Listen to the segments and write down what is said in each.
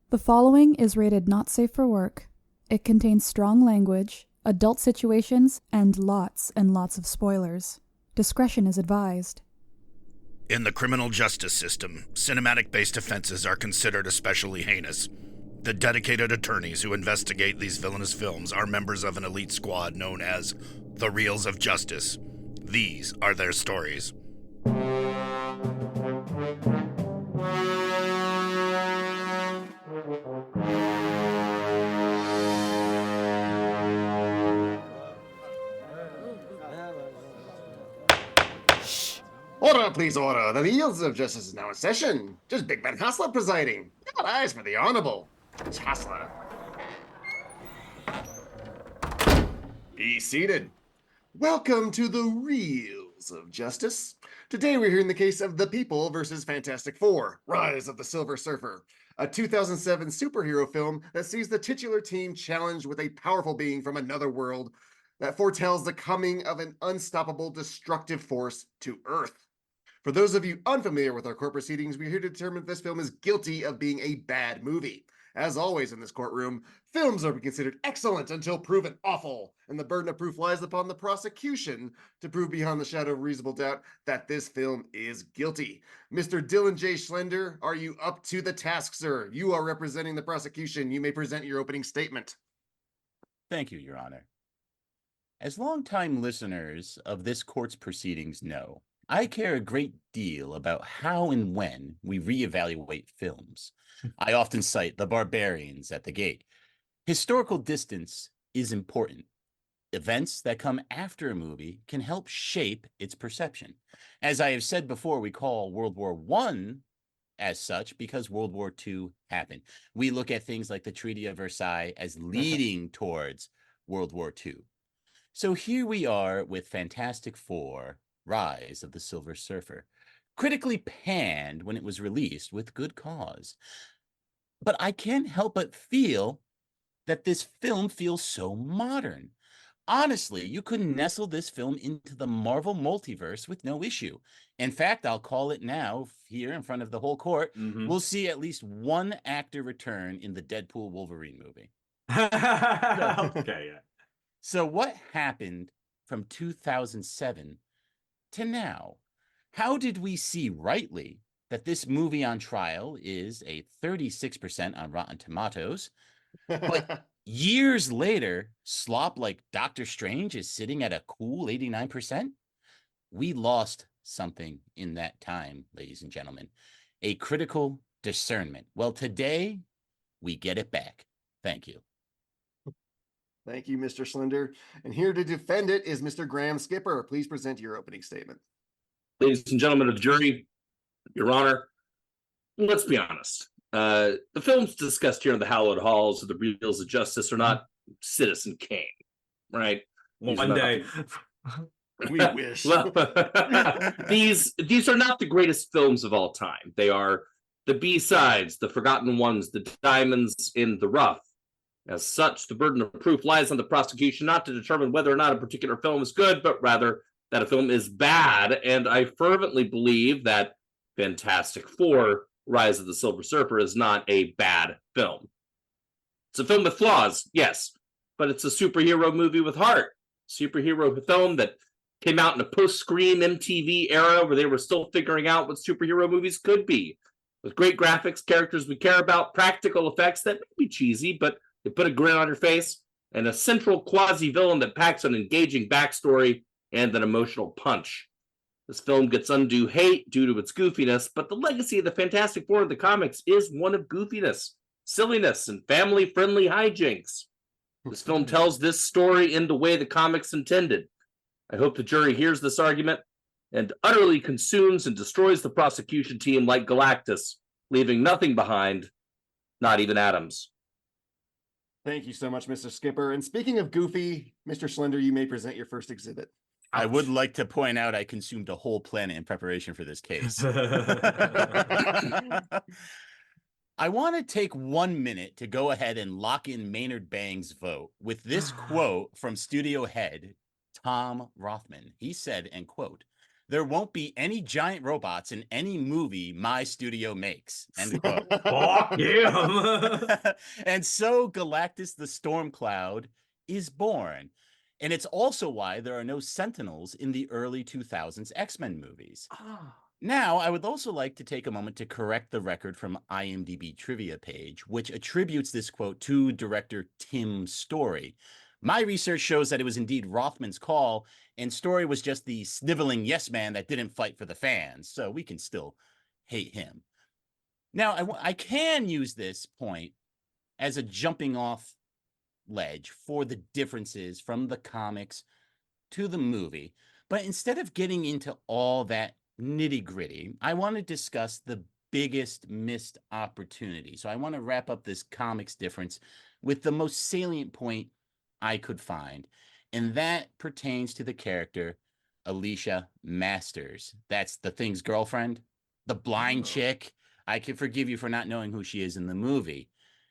The following is rated not safe for work. It contains strong language, adult situations, and lots of spoilers. Discretion is advised. In the criminal justice system, cinematic-based offenses are considered especially heinous. The dedicated attorneys who investigate these villainous films are members of an elite squad known as the Reels of Justice. These are their stories. Order, please, order. The Reels of Justice is now in session. Just Big Ben Haslar presiding. Got eyes for the Honorable. It's Haslar. Be seated. Welcome to the Reels of Justice. Today we're hearing the case of The People versus Fantastic Four, Rise of the Silver Surfer, a 2007 superhero film that sees the titular team challenged with a powerful being from another world that foretells the coming of an unstoppable destructive force to Earth. For those of you unfamiliar with our court proceedings, we're here to determine if this film is guilty of being a bad movie. As always in this courtroom, films are considered excellent until proven awful, and the burden of proof lies upon the prosecution to prove beyond the shadow of reasonable doubt that this film is guilty. Mr. Dylan J. Schlender, are you up to the task, sir? You are representing the prosecution. You may present your opening statement. Thank you, Your Honor. As longtime listeners of this court's proceedings know, I care a great deal about how and when we reevaluate films. I often cite The Barbarians at the Gate. Historical distance is important. Events that come after a movie can help shape its perception. As I have said before, we call World War I as such because World War II happened. We look at things like the Treaty of Versailles as leading towards World War II. So here we are with Fantastic Four, Rise of the Silver Surfer, critically panned when it was released with good cause. But I can't help but feel that this film feels so modern. Honestly, you could nestle this film into the Marvel multiverse with no issue. In fact, I'll call it now here in front of the whole court. We'll see at least one actor return in the Deadpool Wolverine movie. Okay, yeah. So what happened from 2007 to now? How did we see rightly that this movie on trial is a 36% on Rotten Tomatoes, but years later, slop like Doctor Strange is sitting at a cool 89%? We lost something in that time, ladies and gentlemen, a critical discernment. Well, today we get it back. Thank you. Thank you, Mr. Schlender. And here to defend it is Mr. Graham Skipper. Please present your opening statement. Ladies and gentlemen of the jury, Your Honor, let's be honest. The films discussed here in the hallowed halls of the Reels of Justice are not Citizen Kane, right? One day. We wish. Well, these are not the greatest films of all time. They are the B-sides, the forgotten ones, the diamonds in the rough. As such, the burden of proof lies on the prosecution not to determine whether or not a particular film is good, but rather that a film is bad. And I fervently believe that Fantastic Four, Rise of the Silver Surfer is not a bad film. It's a film with flaws, yes, but it's a superhero movie with heart. Superhero film that came out in a post-Scream MTV era where they were still figuring out what superhero movies could be. With great graphics, characters we care about, practical effects that may be cheesy, but they put a grin on your face, and a central quasi-villain that packs an engaging backstory and an emotional punch. This film gets undue hate due to its goofiness, but the legacy of the Fantastic Four in the comics is one of goofiness, silliness, and family-friendly hijinks. This film tells this story in the way the comics intended. I hope the jury hears this argument and utterly consumes and destroys the prosecution team like Galactus, leaving nothing behind, not even atoms. Thank you so much, Mr. Skipper. And speaking of goofy, Mr. Schlender, you may present your first exhibit. I would like to point out I consumed a whole planet in preparation for this case. I want to take 1 minute to go ahead and lock in Maynard Bangs' vote with this quote from studio head Tom Rothman. He said, and quote, There won't be any giant robots in any movie my studio makes. End quote. Fuck him. And so Galactus the Storm Cloud is born. And it's also why there are no Sentinels in the early 2000s X-Men movies. Now, I would also like to take a moment to correct the record from IMDb trivia page, which attributes this quote to director Tim Story. My research shows that it was indeed Rothman's call, and Story was just the sniveling yes man that didn't fight for the fans, so we can still hate him. Now, I can use this point as a jumping off ledge for the differences from the comics to the movie, but instead of getting into all that nitty-gritty, I want to discuss the biggest missed opportunity. So I want to wrap up this comics difference with the most salient point I could find, and that pertains to the character Alicia Masters. That's the Thing's girlfriend, the blind chick. I can forgive you for not knowing who she is in the movie.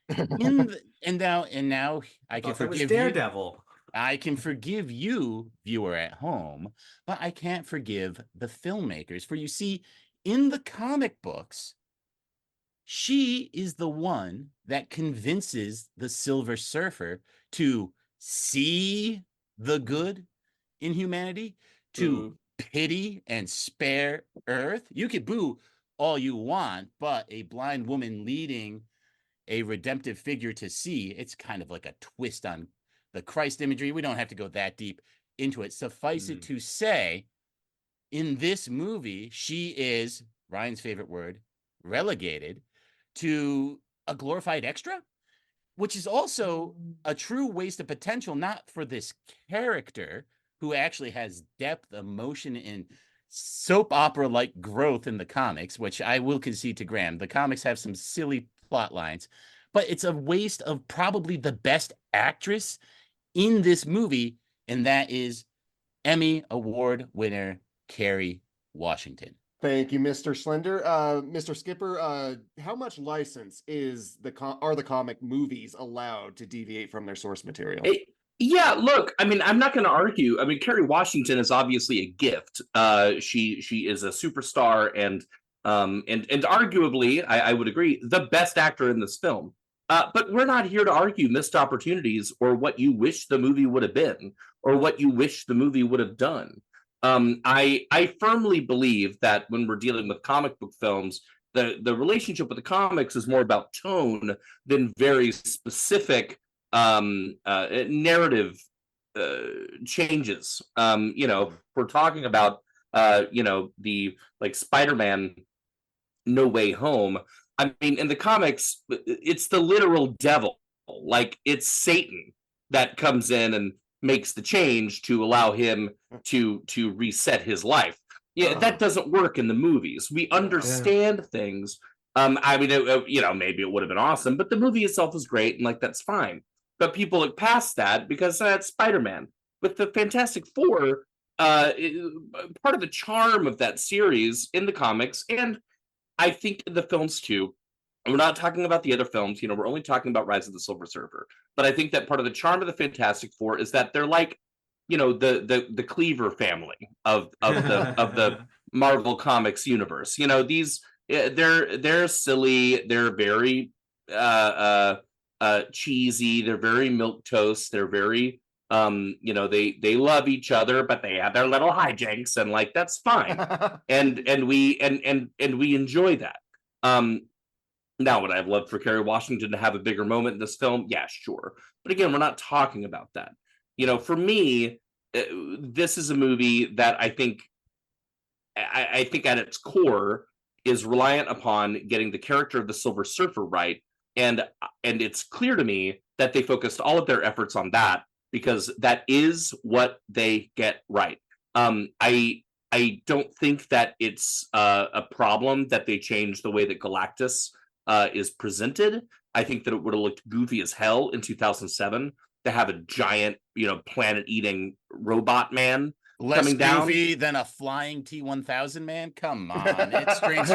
And now I can forgive Daredevil. I can forgive you, viewer at home, but I can't forgive the filmmakers. For you see, in the comic books, she is the one that convinces the Silver Surfer to see the good in humanity, to pity and spare Earth. You could boo all you want, but a blind woman leading a redemptive figure to see, it's kind of like a twist on the Christ imagery. We don't have to go that deep into it. Suffice it to say, in this movie, she is, Ryan's favorite word, relegated to a glorified extra, which is also a true waste of potential, not for this character who actually has depth, emotion, and soap opera-like growth in the comics, which I will concede to Graham. The comics have some silly plot lines, but it's a waste of probably the best actress in this movie, and that is Emmy Award winner Kerry Washington. Thank you, Mr. Schlender. Mr. Skipper, how much license are the comic movies allowed to deviate from their source material? Yeah, look, I mean, I'm not going to argue. I mean, Kerry Washington is obviously a gift. She is a superstar and arguably, I would agree, the best actor in this film. But we're not here to argue missed opportunities or what you wish the movie would have been or what you wish the movie would have done. I firmly believe that when we're dealing with comic book films, the relationship with the comics is more about tone than very specific narrative changes. We're talking about the like Spider-Man No Way Home. I mean, in the comics, it's the literal devil. Like, it's Satan that comes in and makes the change to allow him to reset his life. Yeah, that doesn't work in the movies. We understand things. I mean, maybe it would have been awesome, but the movie itself is great, and like that's fine. But people look past that because that's Spider-Man. With the Fantastic Four, part of the charm of that series in the comics, and I think in the films too, and we're not talking about the other films, we're only talking about Rise of the Silver Surfer. But I think that part of the charm of the Fantastic Four is that they're like, the Cleaver family of the Marvel Comics universe. They're silly, they're very cheesy, they're very milquetoast, they're very they love each other, but they have their little hijinks, and like that's fine. and we enjoy that. Now, would I have loved for Kerry Washington to have a bigger moment in this film? Yeah, sure. But again, we're not talking about that. For me, this is a movie that I think at its core is reliant upon getting the character of the Silver Surfer right. And it's clear to me that they focused all of their efforts on that because that is what they get right. I don't think that it's a problem that they changed the way that Galactus is presented. I think that it would have looked goofy as hell in 2007 to have a giant, planet-eating robot man coming down. Less goofy than a flying T-1000 man? Come on, it's strange.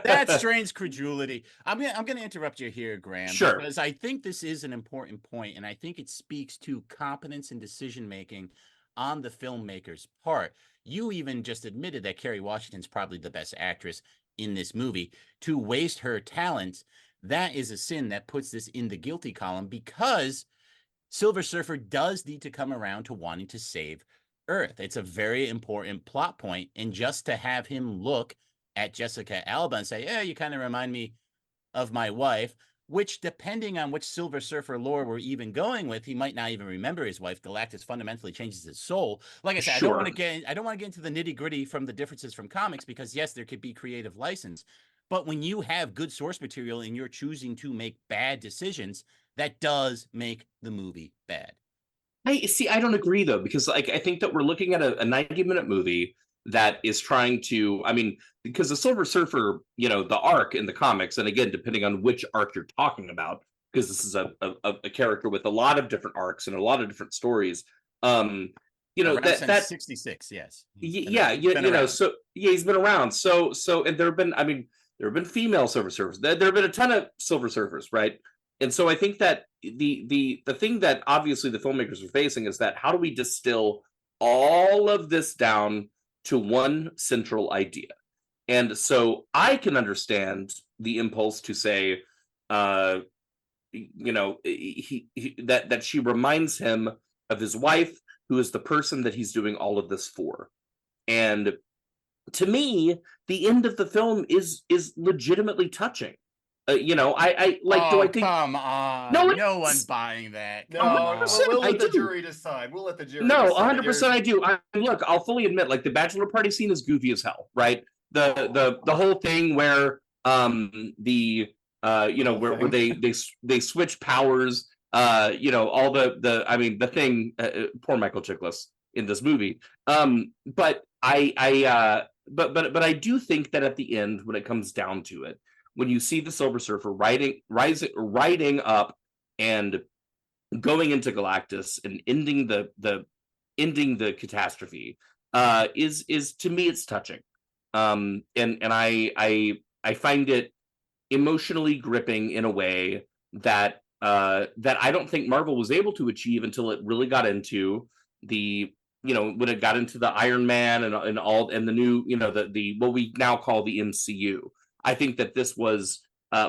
That's strange credulity. I'm gonna interrupt you here, Graham. Sure. Because I think this is an important point, and I think it speaks to competence and decision-making on the filmmaker's part. You even just admitted that Kerry Washington's probably the best actress in this movie. To waste her talents, that is a sin that puts this in the guilty column, because Silver Surfer does need to come around to wanting to save Earth. It's a very important plot point, and just to have him look at Jessica Alba and say, yeah, you kind of remind me of my wife, which, depending on which Silver Surfer lore we're even going with, he might not even remember his wife. Galactus fundamentally changes his soul. Like I said, Sure. I don't want to get into the nitty-gritty from the differences from comics, because yes, there could be creative license. But when you have good source material and you're choosing to make bad decisions, that does make the movie bad. I don't agree though, because like I think that we're looking at a 90-minute movie that is trying to, I mean, because the Silver Surfer, you know, the arc in the comics, and again, depending on which arc you're talking about, because this is a character with a lot of different arcs and a lot of different stories. You know, Around that 66, yes. Yeah, you know, so yeah, he's been around. So and there have been, I mean, there have been female Silver Surfers. There have been a ton of Silver Surfers, right? And so I think that the thing that obviously the filmmakers are facing is that how do we distill all of this down to one central idea? And so I can understand the impulse to say, you know, that she reminds him of his wife, who is the person that he's doing all of this for. And to me, the end of the film is legitimately touching. You know, I like. Oh, do I think? Come on! No, one's buying that. No, Come on. we'll let the I do. jury decide. We'll let the jury No, decide. 100% I do. Look, I'll fully admit, like the bachelor party scene is goofy as hell, right? The whole thing where you know, where they switch powers, you know, all the I mean the thing, poor Michael Chiklis in this movie. But but I do think that at the end, when it comes down to it, when you see the Silver Surfer riding up and going into Galactus and ending the catastrophe, is to me, it's touching. And I find it emotionally gripping in a way that that I don't think Marvel was able to achieve until it really got into the, you know, when it got into the Iron Man and all, and the new, you know, the what we now call the MCU. I think that this was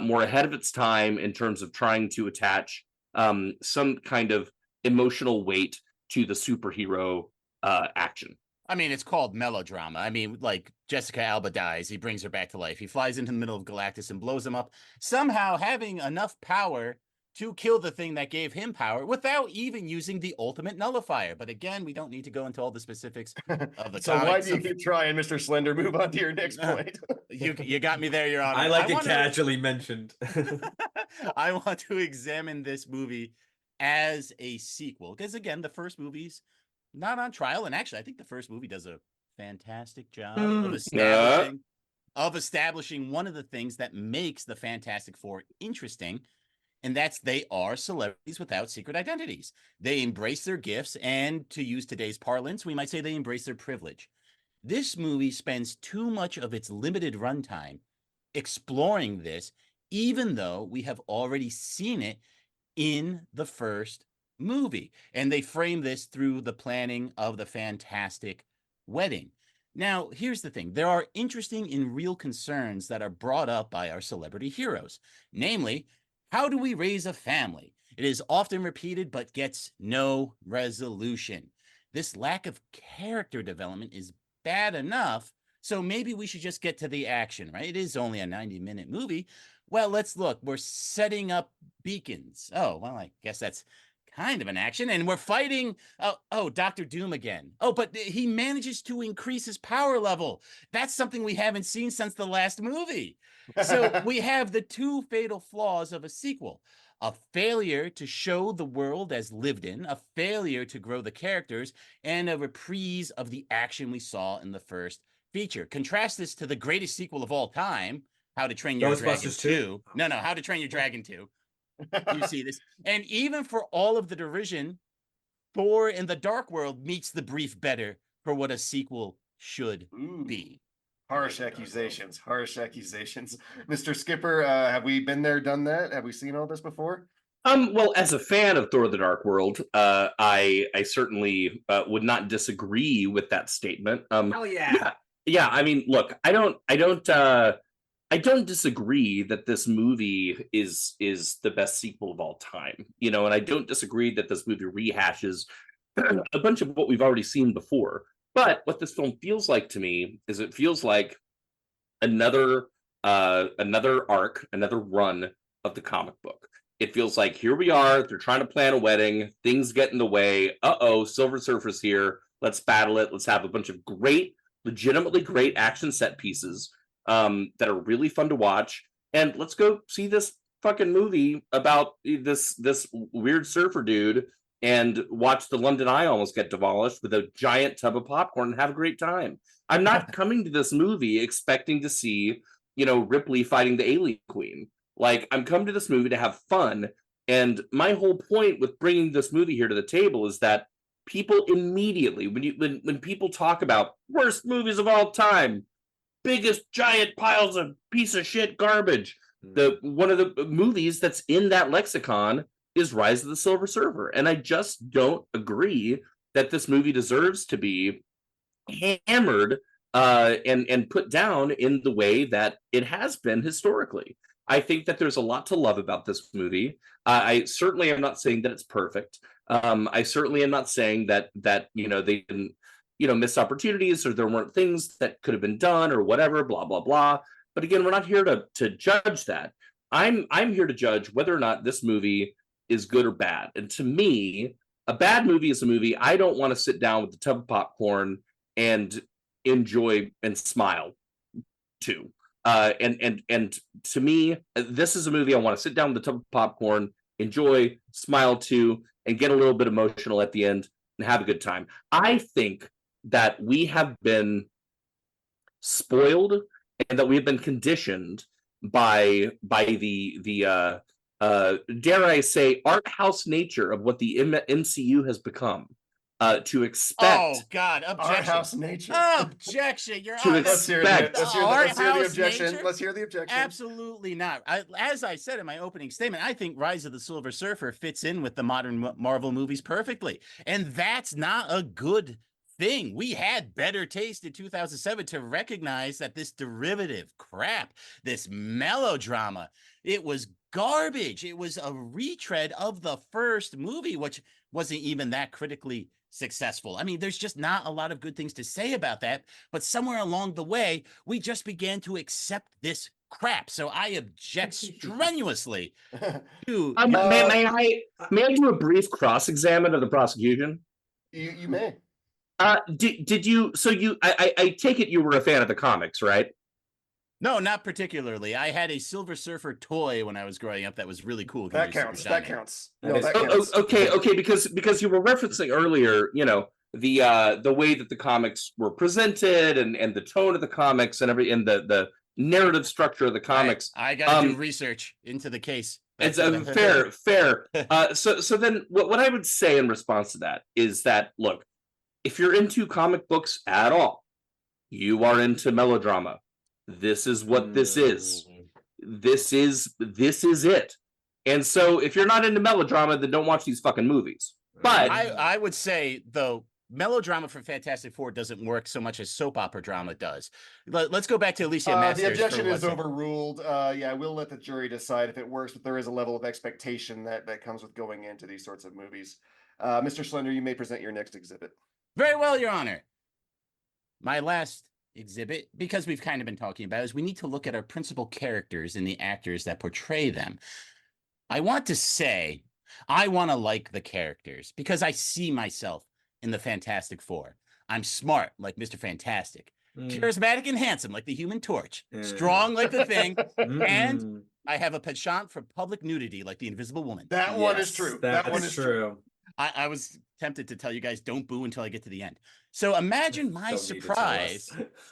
more ahead of its time in terms of trying to attach some kind of emotional weight to the superhero action. I mean, it's called melodrama. I mean, like, Jessica Alba dies, he brings her back to life. He flies into the middle of Galactus and blows him up, somehow having enough power to kill the thing that gave him power without even using the ultimate nullifier. But again, we don't need to go into all the specifics of the So comics. why do you keep trying, Mr. Slender? Move on to your next point. You got me there, Your Honor. I like it casually mentioned. I want to examine this movie as a sequel, because again, the first movie's not on trial, and actually I think the first movie does a fantastic job of establishing one of the things that makes the Fantastic Four interesting, and that's they are celebrities without secret identities. They embrace their gifts, and to use today's parlance, we might say they embrace their privilege. This movie spends too much of its limited runtime exploring this, even though we have already seen it in the first movie. And they frame this through the planning of the fantastic wedding. Now, here's the thing. There are interesting and real concerns that are brought up by our celebrity heroes. Namely, how do we raise a family? It is often repeated, but gets no resolution. This lack of character development is bad enough, so maybe we should just get to the action, right? It is only a 90-minute movie. Well, let's look. We're setting up beacons. Oh, well, I guess that's kind of an action. And we're fighting, Dr. Doom again. Oh, but he manages to increase his power level. That's something we haven't seen since the last movie. So we have the two fatal flaws of a sequel. A failure to show the world as lived in, a failure to grow the characters, and a reprise of the action we saw in the first feature. Contrast this to the greatest sequel of all time, How to Train Your Dragon 2. No, How to Train Your Dragon 2. You see this. And even for all of the derision, Thor in the Dark World meets the brief better for what a sequel should be. Harsh accusations. Mr. Skipper, have we been there, done that? Have we seen all this before? Well, as a fan of Thor: The Dark World, I certainly would not disagree with that statement. Hell yeah. Yeah. I mean, look, I don't disagree that this movie is the best sequel of all time. And I don't disagree that this movie rehashes a bunch of what we've already seen before. But what this film feels like to me is it feels like another arc, another run of the comic book. It feels like here we are, they're trying to plan a wedding, things get in the way. Silver Surfer's here. Let's battle it. Let's have a bunch of legitimately great action set pieces that are really fun to watch. And let's go see this fucking movie about this weird surfer dude and watch the London Eye almost get demolished with a giant tub of popcorn and have a great time. I'm not coming to this movie expecting to see, Ripley fighting the Alien Queen. Like, I'm coming to this movie to have fun. And my whole point with bringing this movie here to the table is that people immediately, when people talk about worst movies of all time, biggest giant piles of piece of shit garbage, one of the movies that's in that lexicon is Rise of the Silver Surfer. And I just don't agree that this movie deserves to be hammered and put down in the way that it has been historically. I think that there's a lot to love about this movie. I certainly am not saying that it's perfect. I certainly am not saying that they didn't miss opportunities or there weren't things that could have been done or whatever, blah blah blah. But again, we're not here to judge that. I'm here to judge whether or not this movie is good or bad. And to me, a bad movie is a movie I don't want to sit down with a tub of popcorn and enjoy and smile to. And to me, this is a movie I want to sit down with a tub of popcorn, enjoy, smile to, and get a little bit emotional at the end and have a good time. I think that we have been spoiled and that we have been conditioned by the dare I say art house nature of what the MCU has become. To expect. Oh God! Objection. Art house nature. Objection. You're To on. expect. Let's hear the objection. Nature? Let's hear the objection. Absolutely not. As I said in my opening statement, I think Rise of the Silver Surfer fits in with the modern Marvel movies perfectly, and that's not a good thing. We had better taste in 2007 to recognize that this derivative crap, this melodrama, it was garbage. It was a retread of the first movie, which wasn't even that critically successful. I mean, there's just not a lot of good things to say about that, but somewhere along the way, we just began to accept this crap. So I object strenuously to... May I do a brief cross-examine of the prosecution? You may. Did you, I take it you were a fan of the comics, right? No, not particularly. I had a Silver Surfer toy when I was growing up that was really cool. That counts. That counts. Okay, because you were referencing earlier, the way that the comics were presented and the tone of the comics and the narrative structure of the comics. I got to do research into the case. It's fair. So then what I would say in response to that is that, look, if you're into comic books at all, you are into melodrama. This is what this is. This is it. And so if you're not into melodrama, then don't watch these fucking movies. But I would say, though, melodrama for Fantastic Four doesn't work so much as soap opera drama does. Let's go back to Alicia Masters. The objection is overruled. We'll let the jury decide if it works, but there is a level of expectation that comes with going into these sorts of movies. Mr. Schlender, you may present your next exhibit. Very well, Your Honor. My last exhibit, because we've kind of been talking about, is we need to look at our principal characters and the actors that portray them. I want to say, I want to like the characters because I see myself in the Fantastic Four. I'm smart, like Mr. Fantastic. Charismatic and handsome, like the Human Torch. Strong, like the Thing. And I have a penchant for public nudity, like the Invisible Woman. That one is true. That one is true. I was tempted to tell you guys, don't boo until I get to the end. So imagine my surprise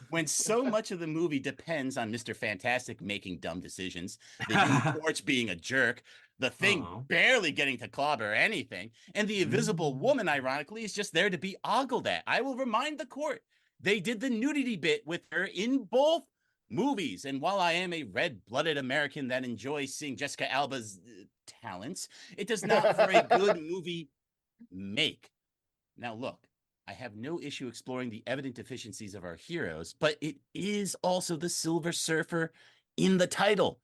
when so much of the movie depends on Mr. Fantastic making dumb decisions, the Human Torch being a jerk, the Thing barely getting to clobber anything, and the Invisible Woman, ironically, is just there to be ogled at. I will remind the court, they did the nudity bit with her in both movies. And while I am a red-blooded American that enjoys seeing Jessica Alba's talents. It does not for a good movie make. Now, look, I have no issue exploring the evident deficiencies of our heroes, but it is also the Silver Surfer in the title.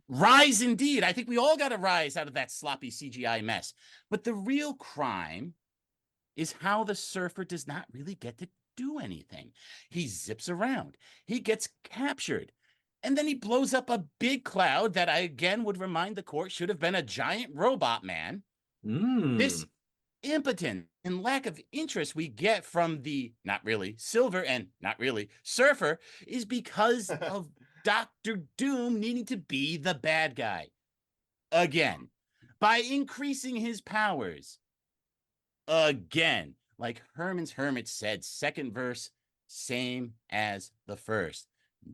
Rise indeed. I think we all got to rise out of that sloppy CGI mess. But the real crime is how the surfer does not really get to do anything. He zips around. He gets captured. And then he blows up a big cloud that I again would remind the court should have been a giant robot man. This impotence and lack of interest we get from the not really Silver and not really Surfer is because of Dr. Doom needing to be the bad guy. Again, by increasing his powers. Again, like Herman's Hermit said, second verse, same as the first.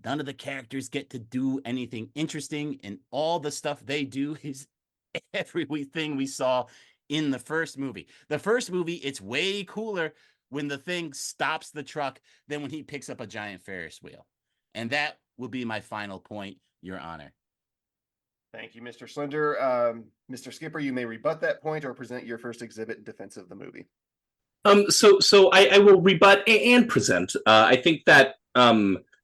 None of the characters get to do anything interesting, and all the stuff they do is everything we saw in the first movie. The first movie, it's way cooler when the thing stops the truck than when he picks up a giant Ferris wheel. And that will be my final point, Your Honor. Thank you, Mr. Schlender. Mr. Skipper, you may rebut that point or present your first exhibit in defense of the movie. So I will rebut and present. I think that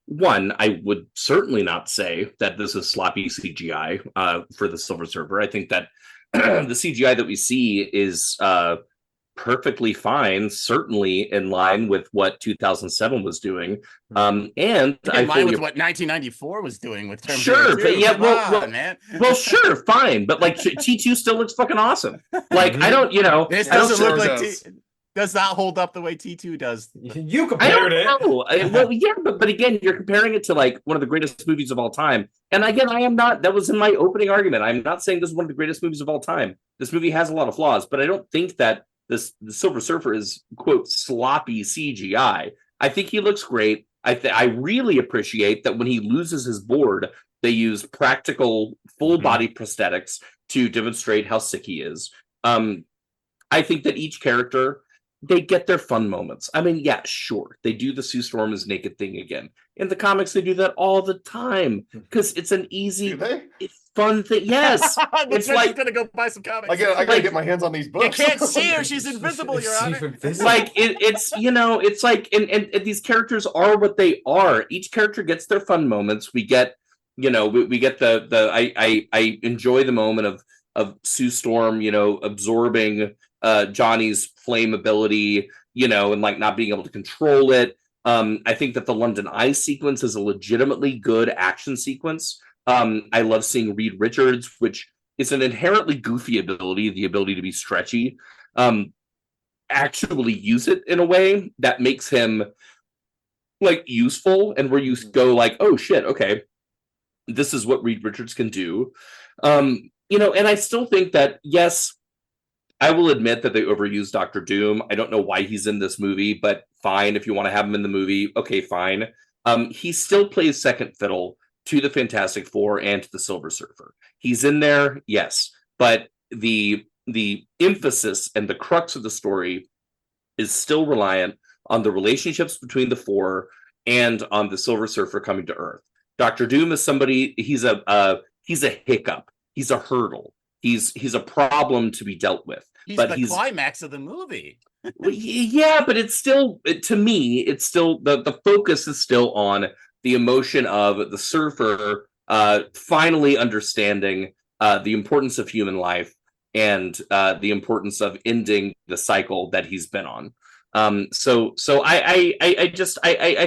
one, I would certainly not say that this is sloppy CGI for the Silver Surfer. I think that the CGI that we see is perfectly fine, certainly in line with what 2007 was doing. And in line with what 1994 was doing with Terminator. Sure, but yeah, man. Well, sure, fine, but like T2 still looks fucking awesome. Like I don't, this doesn't look like does not hold up the way T2 does. You compared it. Well, yeah, but again, you're comparing it to like one of the greatest movies of all time. And again, I am not. That was in my opening argument. I'm not saying this is one of the greatest movies of all time. This movie has a lot of flaws, but I don't think that the Silver Surfer is quote sloppy CGI. I think he looks great. I really appreciate that when he loses his board, they use practical full body prosthetics to demonstrate how sick he is. I think that each character, they get their fun moments. I mean, yeah, sure. They do the Sue Storm is naked thing again. In the comics, they do that all the time because it's an easy, fun thing. Yes. It's like going to go buy some comics. I gotta get my hands on these books. You can't see her. She's invisible, Your Honor. Like, it's like, and these characters are what they are. Each character gets their fun moments. We get, we get I enjoy the moment of Sue Storm, absorbing Johnny's flame ability, and like not being able to control it. I think that the London Eye sequence is a legitimately good action sequence. I love seeing Reed Richards, which is an inherently goofy ability, the ability to be stretchy, actually use it in a way that makes him like useful, and where you go like, oh shit, okay, this is what Reed Richards can do. And I still think that, yes, I will admit that they overused Dr. Doom. I don't know why he's in this movie, but fine. If you want to have him in the movie, okay, fine. He still plays second fiddle to the Fantastic Four and to the Silver Surfer. He's in there, yes, but the emphasis and the crux of the story is still reliant on the relationships between the four and on the Silver Surfer coming to Earth. Dr. Doom is somebody, he's a hiccup. He's a hurdle. He's a problem to be dealt with. He's the climax of the movie. Yeah, but it's still, to me, it's still, the focus is still on the emotion of the surfer finally understanding the importance of human life and the importance of ending the cycle that he's been on. So I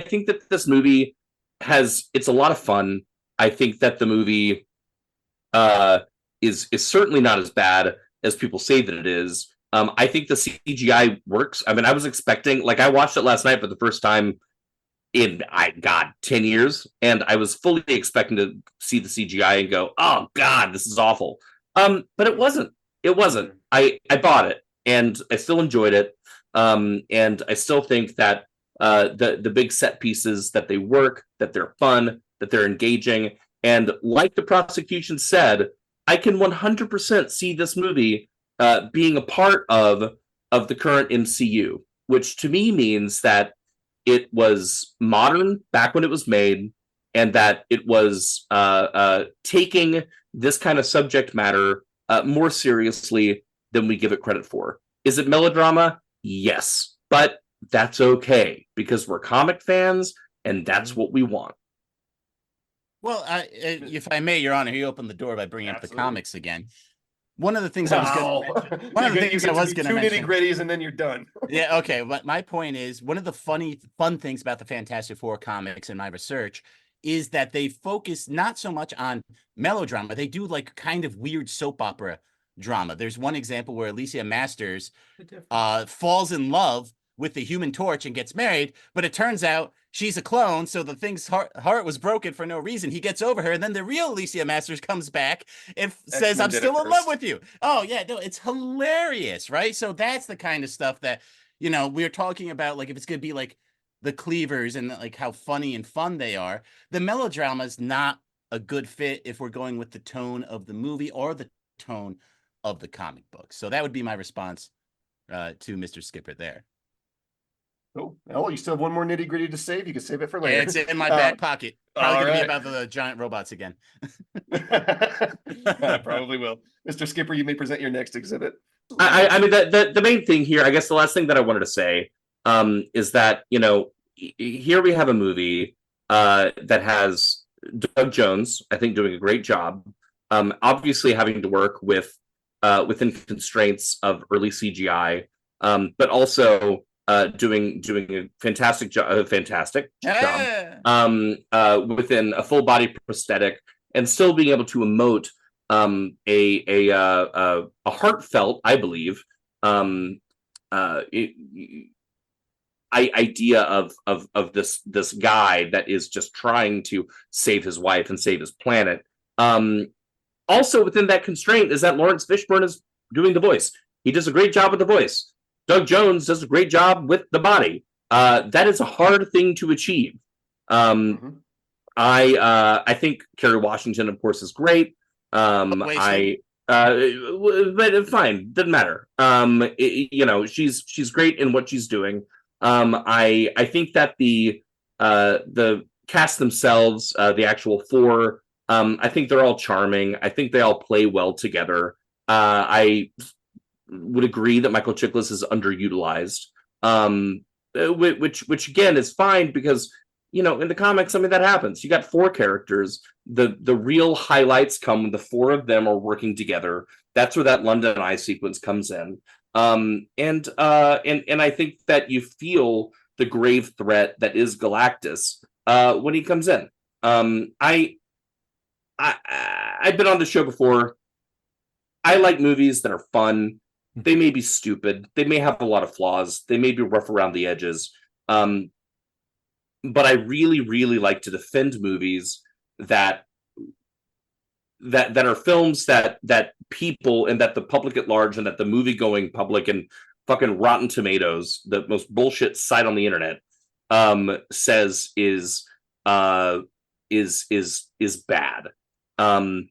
think that this movie it's a lot of fun. I think that the movie is certainly not as bad as people say that it is. I think the CGI works. I mean, I was expecting, like, I watched it last night for the first time in 10 years, and I was fully expecting to see the CGI and go, oh god, this is awful. But it wasn't. I bought it, and I still enjoyed it. And I still think that the big set pieces, that they work, that they're fun, that they're engaging, and like the prosecution said, I can 100% see this movie being a part of the current MCU, which to me means that it was modern back when it was made, and that it was taking this kind of subject matter more seriously than we give it credit for. Is it melodrama? Yes, but that's okay because we're comic fans and that's what we want. Well, if I may, Your Honor, he opened the door by bringing up the Absolutely. comics again. One of the things I was going to One of the things I was going to mention. 2 nitty-gritties and then you're done. Yeah, okay. But my point is, one of the fun things about the Fantastic Four comics in my research is that they focus not so much on melodrama. They do like kind of weird soap opera drama. There's one example where Alicia Masters falls in love with the Human Torch and gets married, but it turns out she's a clone, so the thing's heart was broken for no reason. He gets over her, and then the real Alicia Masters comes back and says, "I'm still in love with you." Oh yeah, no, it's hilarious, right? So that's the kind of stuff that, you know, we're talking about. Like, if it's gonna be like the Cleavers and like how funny and fun they are, the melodrama is not a good fit if we're going with the tone of the movie or the tone of the comic book. So that would be my response to Mr. Skipper there. Oh, well, you still have one more nitty gritty to save. You can save it for later. It's in my back pocket. Probably gonna right. be about the giant robots again. Probably will. Mr. Skipper, you may present your next exhibit. I mean, the main thing here, I guess the last thing that I wanted to say is that, you know, here we have a movie that has Doug Jones, I think, doing a great job. Obviously having to work with within constraints of early CGI, but also doing a fantastic job within a full body prosthetic, and still being able to emote a heartfelt, I believe, idea of this guy that is just trying to save his wife and save his planet. Also within that constraint is that Lawrence Fishburne is doing the voice. He does a great job with the voice. Doug Jones does a great job with the body. That is a hard thing to achieve. I think Kerry Washington, of course, is great. But fine, doesn't matter. You know, she's great in what she's doing. I think that the cast themselves, the actual four, I think they're all charming. I think they all play well together. I would agree that Michael Chiklis is underutilized, which again is fine because, you know, in the comics, I mean, that happens. You got four characters. The real highlights come when the four of them are working together. That's where that London Eye sequence comes in. And I think that you feel the grave threat that is Galactus when he comes in. I've been on the show before. I like movies that are fun. They may be stupid. They may have a lot of flaws. They may be rough around the edges. But I really, really like to defend movies that are films that people and that the public at large and that the movie-going public and fucking Rotten Tomatoes, the most bullshit site on the internet, says is bad. And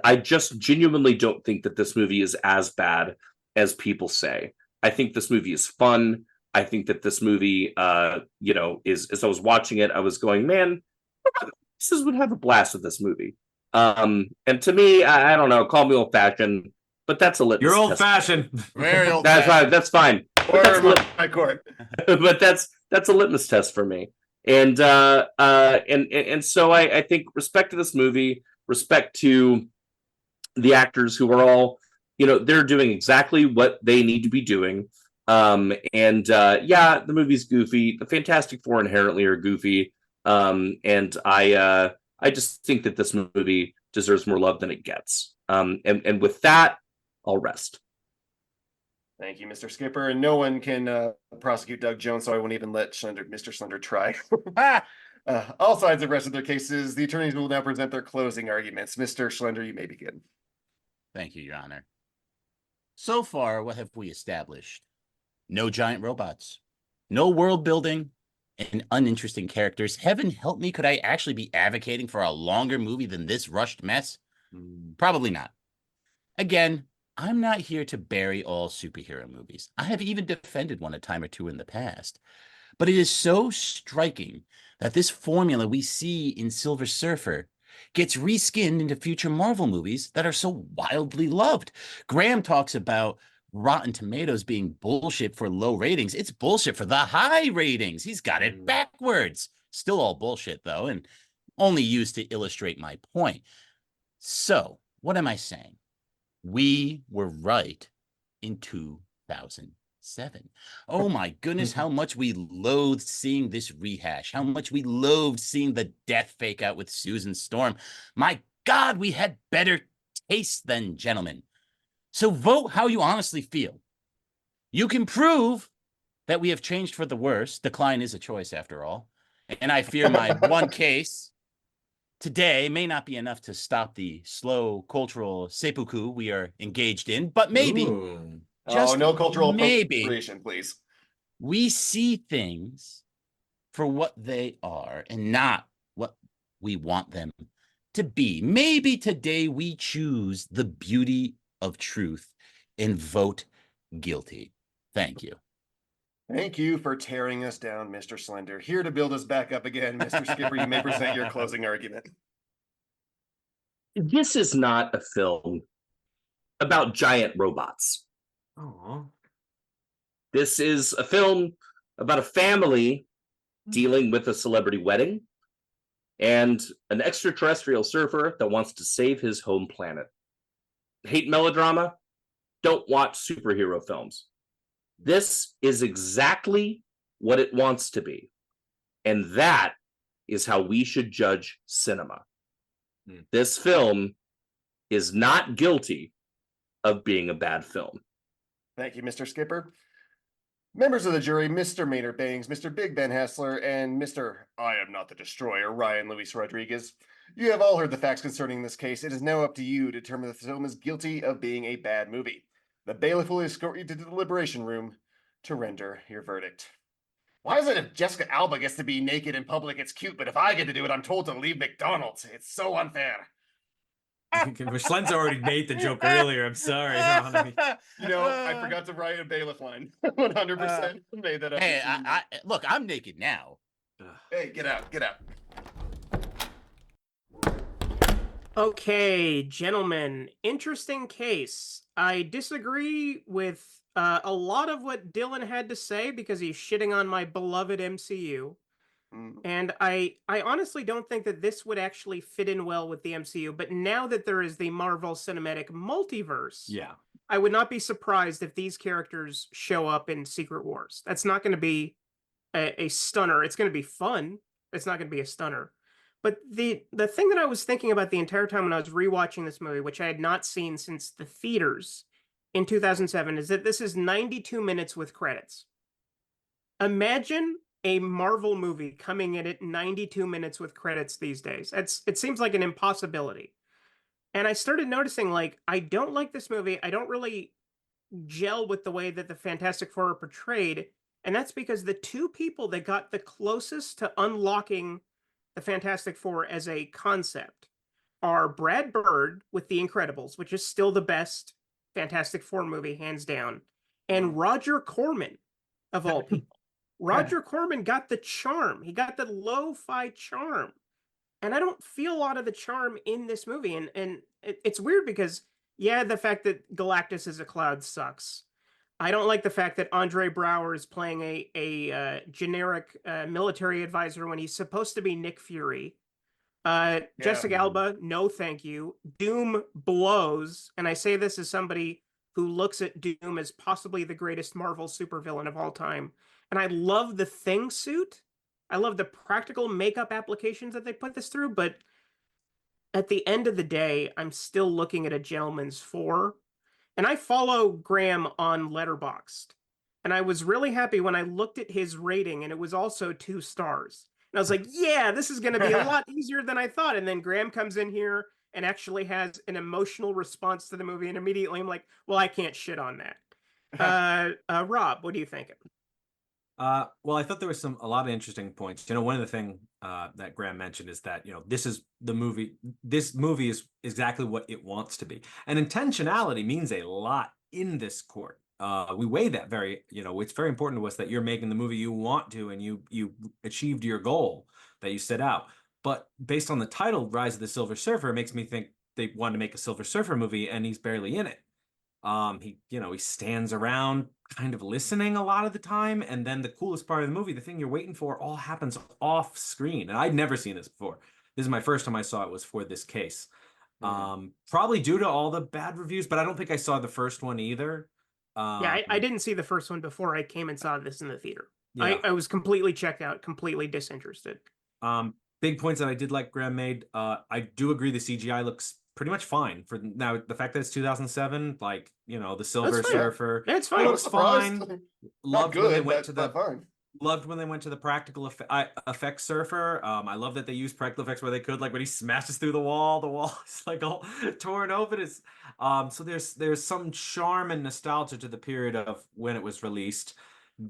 I just genuinely don't think that this movie is as bad as people say. I think this movie is fun. I think that this movie, you know, is, as I was watching it, I was going, man, this would have a blast with this movie. And to me, I don't know, call me old-fashioned, but that's a litmus. You're old-fashioned. Very old. That's fine. That's fine. But My court. but that's a litmus test for me. And so I think respect to this movie, respect to the actors who are all, you know, they're doing exactly what they need to be doing. Yeah, the movie's goofy. The Fantastic Four inherently are goofy. And I just think that this movie deserves more love than it gets. And with that, I'll rest. Thank you, Mr. Skipper. And no one can prosecute Doug Jones, so I won't even let Mr. Schlender try. All sides have rested their cases. The attorneys will now present their closing arguments. Mr. Schlender, you may begin. Thank you, Your Honor. So far, what have we established? No giant robots, no world building, and uninteresting characters. Heaven help me, could I actually be advocating for a longer movie than this rushed mess? Probably not. Again, I'm not here to bury all superhero movies. I have even defended one a time or two in the past. But it is so striking that this formula we see in Silver Surfer gets reskinned into future Marvel movies that are so wildly loved. Graham talks about Rotten Tomatoes being bullshit for low ratings. It's bullshit for the high ratings. He's got it backwards. Still all bullshit, though, and only used to illustrate my point. So, what am I saying? We were right in 2007. Oh my goodness, how much we loathed seeing this rehash, how much we loathed seeing the death fake out with Susan Storm. My God, we had better taste then, gentlemen. So vote how you honestly feel. You can prove that we have changed for the worse. Decline is a choice, after all. And I fear my one case today may not be enough to stop the slow cultural seppuku we are engaged in, but maybe, just no cultural maybe, appropriation, please. we see things for what they are and not what we want them to be. Maybe today we choose the beauty of truth and vote guilty. Thank you. Thank you for tearing us down, Mr. Schlender. Here to build us back up again, Mr. Skipper, you may present your closing argument. This is not a film about giant robots. Oh. This is a film about a family dealing with a celebrity wedding and an extraterrestrial surfer that wants to save his home planet. Hate melodrama? Don't watch superhero films. This is exactly what it wants to be. And that is how we should judge cinema. This film is not guilty of being a bad film. Thank you, Mr. Skipper. Members of the jury, Mr. Maynard Bangs, Mr. Big Ben Haslar, and Mr. I Am Not the Destroyer, Ryan Luis Rodriguez. You have all heard the facts concerning this case. It is now up to you to determine if the film is guilty of being a bad movie. The bailiff will escort you to the deliberation room to render your verdict. Why is it if Jessica Alba gets to be naked in public, it's cute, but if I get to do it, I'm told to leave McDonald's? It's so unfair. Schlender already made the joke earlier. I'm sorry. You know, I forgot to write a bailiff line. 100% made that up. Hey, look, I'm naked now. Hey, get out, get out. Okay, gentlemen, interesting case. I disagree with a lot of what Dylan had to say because he's shitting on my beloved MCU. And I honestly don't think that this would actually fit in well with the MCU, but now that there is the Marvel Cinematic Multiverse, I would not be surprised if these characters show up in Secret Wars. That's not going to be a stunner. It's going to be fun. It's not going to be a stunner. But the thing that I was thinking about the entire time when I was rewatching this movie, which I had not seen since the theaters in 2007, is that this is 92 minutes with credits. Imagine a Marvel movie coming in at 92 minutes with credits these days. It seems like an impossibility. And I started noticing, like, I don't like this movie. I don't really gel with the way that the Fantastic Four are portrayed. And that's because the two people that got the closest to unlocking the Fantastic Four as a concept are Brad Bird with The Incredibles, which is still the best Fantastic Four movie, hands down, and Roger Corman, of all people. Roger Corman got the charm. He got the lo-fi charm. And I don't feel a lot of the charm in this movie. And it's weird because, yeah, the fact that Galactus is a cloud sucks. I don't like the fact that Andre Braugher is playing a generic military advisor when he's supposed to be Nick Fury. Jessica Alba, no thank you. Doom blows. And I say this as somebody who looks at Doom as possibly the greatest Marvel supervillain of all time. And I love the Thing suit. I love the practical makeup applications that they put this through. But at the end of the day, I'm still looking at a gentleman's four. And I follow Graham on Letterboxd. And I was really happy when I looked at his rating and it was also 2 stars. And I was like, yeah, this is going to be a lot easier than I thought. And then Graham comes in here and actually has an emotional response to the movie. And immediately I'm like, well, I can't shit on that. Rob, what do you think? Well, I thought there was a lot of interesting points. You know, one of the things that Graham mentioned is that, you know, this is the movie. This movie is exactly what it wants to be. And intentionality means a lot in this court. We weigh that very, you know, it's very important to us that you're making the movie you want to, and you achieved your goal that you set out. But based on the title, Rise of the Silver Surfer, it makes me think they wanted to make a Silver Surfer movie, and he's barely in it. He stands around kind of listening a lot of the time, and then the coolest part of the movie, the thing you're waiting for, all happens off screen. And I'd never seen this before. This is my first time I saw it was for this case. Probably due to all the bad reviews, but I don't think I saw the first one either. I didn't see the first one before I came and saw this in the theater. Yeah. I was completely checked out, completely disinterested. Big points that I did like Graham made. I do agree the CGI looks pretty much fine for now. The fact that it's 200007, like, the Silver Surfer, it's fine. It looks fine. Not good, when they went fine. Loved when they went to the practical effects surfer. I love that they used practical effects where they could, like when he smashes through the wall is like all torn open. So there's some charm and nostalgia to the period of when it was released.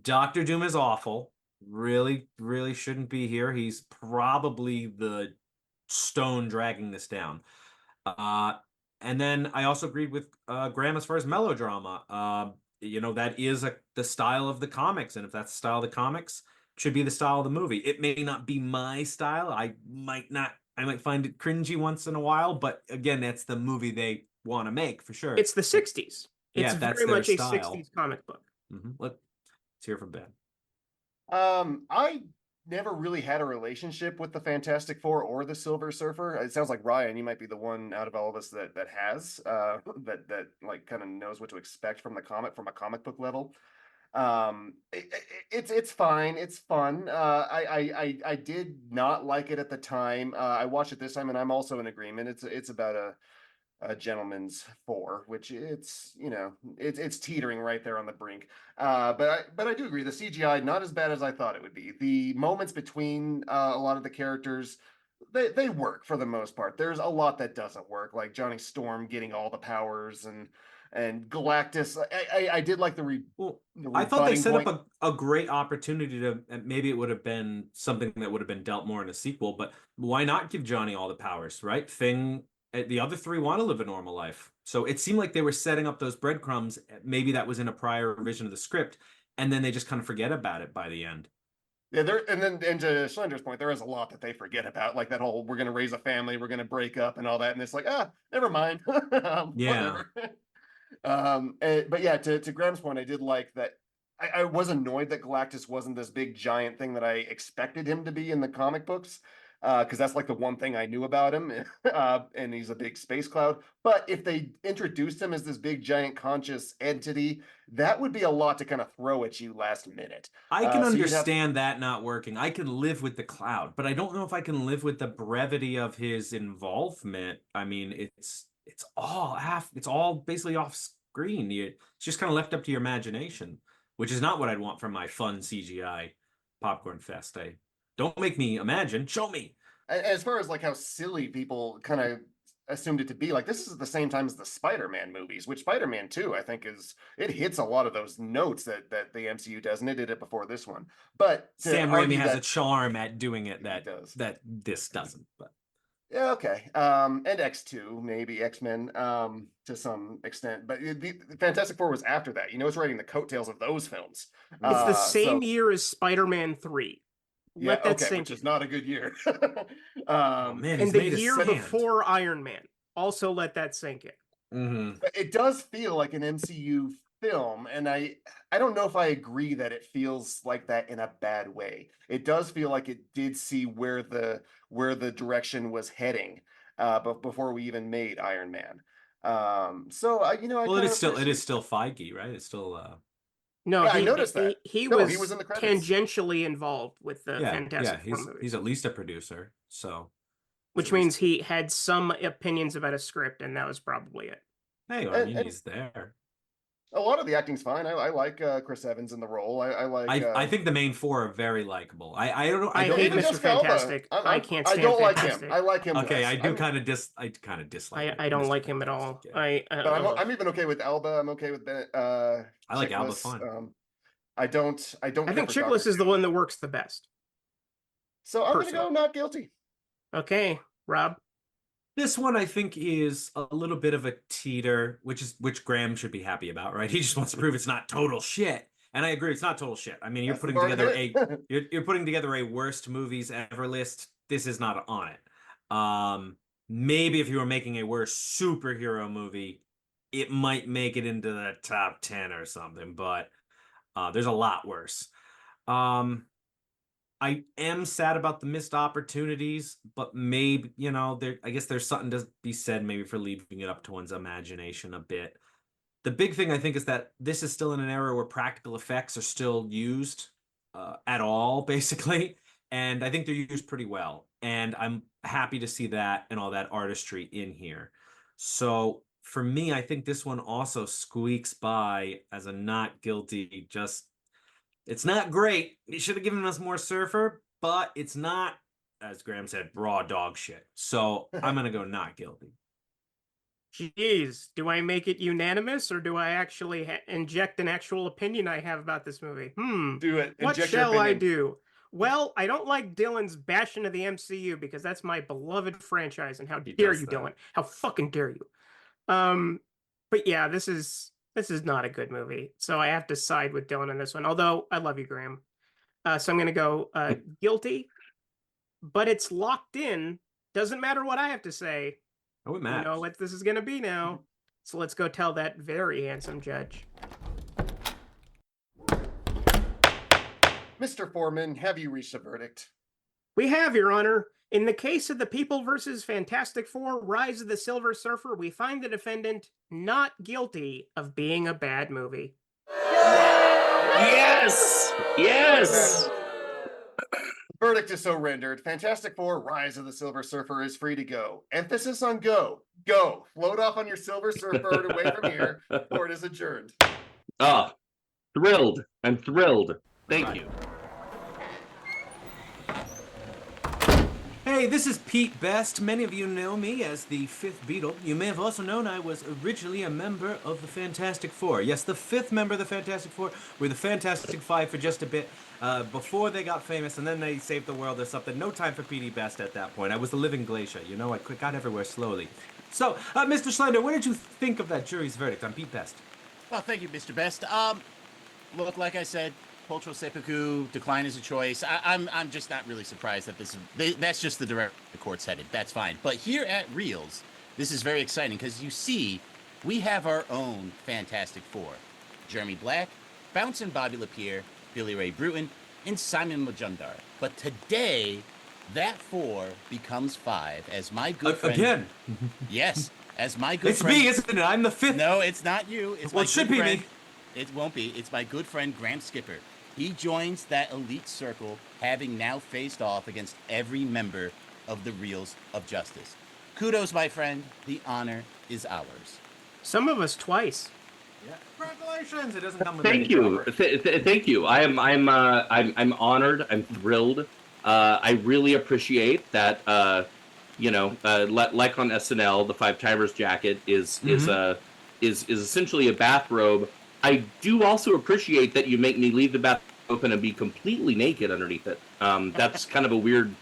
Doctor Doom is awful. Really, really shouldn't be here. He's probably the stone dragging this down. And then I also agreed with Graham as far as melodrama. That is the style of the comics, and if that's the style of the comics, it should be the style of the movie. It may not be my style. I might find it cringy once in a while, but again, that's the movie they want to make for sure. It's the 60s. It's that's very their much style. a 60s comic book. Let's hear from Ben. I never really had a relationship with the Fantastic Four or the Silver Surfer. It sounds like Ryan, you might be the one out of all of us that has that like kind of knows what to expect from a comic book level. It's fine. It's fun. I did not like it at the time. I watched it this time, and I'm also in agreement. It's about a gentleman's four, which it's teetering right there on the brink. But I do agree, the CGI not as bad as I thought it would be. The moments between a lot of the characters, they work for the most part. There's a lot that doesn't work, like Johnny Storm getting all the powers and Galactus. I did like I thought they set up a great opportunity to, maybe it would have been something that would have been dealt more in a sequel, but why not give Johnny all the powers, right? The other three want to live a normal life. So it seemed like they were setting up those breadcrumbs. Maybe that was in a prior revision of the script, and then they just kind of forget about it by the end. Yeah, and to Schlender's point, there is a lot that they forget about, like that whole, we're going to raise a family, we're going to break up and all that. And it's like, never mind. Yeah. But yeah, to Graham's point, I did like that. I was annoyed that Galactus wasn't this big giant thing that I expected him to be in the comic books. Because that's like the one thing I knew about him, and he's a big space cloud. But if they introduced him as this big giant conscious entity, that would be a lot to kind of throw at you last minute. I can understand that not working. I can live with the cloud, but I don't know if I can live with the brevity of his involvement. I mean, it's all basically off screen. It's just kind of left up to your imagination, which is not what I'd want from my fun CGI popcorn fest. Don't make me imagine. Show me. As far as like how silly people kind of assumed it to be, like this is the same time as the Spider-Man movies, which Spider-Man 2, I think, it hits a lot of those notes that the MCU does, and it did it before this one. But Sam Raimi has a charm at doing it that this doesn't. But yeah, okay. And X2, maybe X-Men, to some extent. But the Fantastic Four was after that. It's writing the coattails of those films. It's the same year as Spider-Man 3. Let that sink which is not a good year. And the year before Iron Man. Also let that sink in. It does feel like an MCU film, and I don't know if I agree that it feels like that in a bad way. It does feel like it did see where the direction was heading, but before we even made Iron Man. It is still Feige, right? It's still No, I noticed that. He was was in the credits. Tangentially involved with the Fantastic Four movie. He's at least a producer, so which means he had some opinions about a script, and that was probably it. Hey, he's there. A lot of the acting's fine. I like Chris Evans in the role. I think the main four are very likable. I hate Mr. Fantastic. I can't stand I don't Fantastic. like him. I like him. Okay, less. I kind of dislike. I don't like him at all. But I'm even okay with Alba. I'm okay with Ben. I like Alba fine. I think Chiklis is the one that works the best. So I'm gonna go not guilty. Okay, Rob. This one I think is a little bit of a teeter, which Graham should be happy about, right? He just wants to prove it's not total shit. And I agree, it's not total shit. I mean, you're That's putting the part of together it. you're putting together a worst movies ever list. This is not on it. Maybe if you were making a worst superhero movie, it might make it into the top 10 or something, but there's a lot worse. I am sad about the missed opportunities, but maybe, I guess there's something to be said maybe for leaving it up to one's imagination a bit. The big thing I think is that this is still in an era where practical effects are still used at all, basically. And I think they're used pretty well. And I'm happy to see that and all that artistry in here. So for me, I think this one also squeaks by as a not guilty. It's not great. You should have given us more Surfer, but it's not, as Graham said, raw dog shit. So I'm going to go not guilty. Jeez, do I make it unanimous or do I actually inject an actual opinion I have about this movie? Do it. What Inject your shall I opinion. do? Well, I don't like Dylan's bashing of the MCU because that's my beloved franchise, and how dare you, Dylan? How fucking dare you? But yeah, this is not a good movie, so I have to side with Dylan on this one. Although I love you, Graham, so I'm gonna go guilty. But it's locked in. Doesn't matter what I have to say. Oh, it matters. You know what this is gonna be now. So let's go tell that very handsome judge. Mr. Foreman, have you reached a verdict? We have, Your Honor. In the case of the People versus Fantastic Four: Rise of the Silver Surfer, we find the defendant not guilty of being a bad movie. Yes! Yes! Verdict is so rendered. Fantastic Four: Rise of the Silver Surfer is free to go. Emphasis on go. Go. Float off on your Silver Surfer away from here. Court is adjourned. Ah, thrilled. I'm thrilled. Thank you. Hey, this is Pete Best. Many of you know me as the Fifth Beatle. You may have also known I was originally a member of the Fantastic Four. Yes, the fifth member of the Fantastic Four. We're the Fantastic Five for just a bit before they got famous, and then they saved the world or something. No time for Petey Best at that point. I was the living glacier. I got everywhere slowly. So, Mr. Schlender, what did you think of that jury's verdict? I'm Pete Best. Well, thank you, Mr. Best. Look, like I said, cultural seppuku, decline is a choice. I'm just not really surprised that that's just the direction the court's headed. That's fine. But here at Reels, this is very exciting because you see, we have our own Fantastic Four: Jeremy Black, Bouncing Bobby Lapierre, Billy Ray Bruton, and Simon Majumdar. But today, that four becomes five, as my good friend. Again. Yes, as my good It's friend. me, isn't it? I'm the fifth. No, it's not you. It's Well, my it should good be friend. me. It won't be. It's my good friend Graham Skipper. He joins that elite circle, having now faced off against every member of the Reels of Justice. Kudos, my friend. The honor is ours. Some of us twice. Yeah. Congratulations! It doesn't come with Thank any you. cover. Thank you. I'm honored. I'm thrilled. I really appreciate that. Like on SNL, the Five Timers jacket is essentially a bathrobe. I do also appreciate that you make me leave the bathroom open and be completely naked underneath it. That's kind of a weird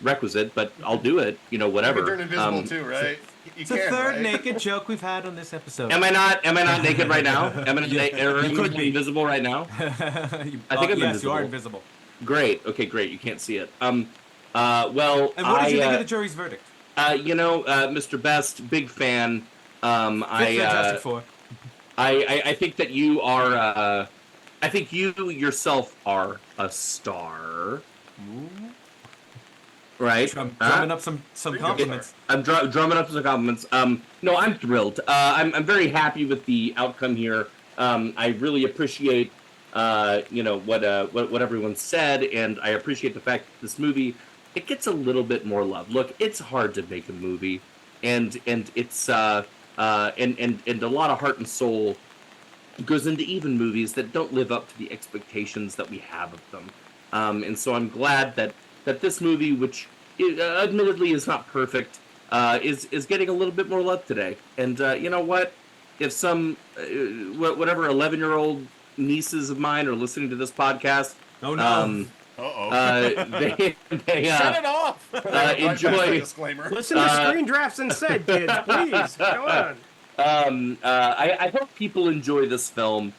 requisite, but I'll do it. Whatever. You can turn invisible too, right? It's the third naked joke we've had on this episode. Am I not naked right now? Am I invisible right now? I think I'm yes, invisible. you are invisible. Great. Okay, great. You can't see it. Well, And what did you think of the jury's verdict? Mr. Best, big fan. Fantastic Four. I think that you are. I think you yourself are a star. Right? Drumming up some compliments. I'm drumming up some compliments. No, I'm thrilled. I'm very happy with the outcome here. I really appreciate what everyone said, and I appreciate the fact that this movie, it gets a little bit more love. Look, it's hard to make a movie, and it's and a lot of heart and soul goes into even movies that don't live up to the expectations that we have of them. And so I'm glad that this movie, which admittedly is not perfect, is getting a little bit more love today. And you know what? If some whatever 11-year-old nieces of mine are listening to this podcast, oh no. They Shut it off! enjoy. Disclaimer. Listen to Screen Drafts Instead, kids. Please, go on. I hope people enjoy this film.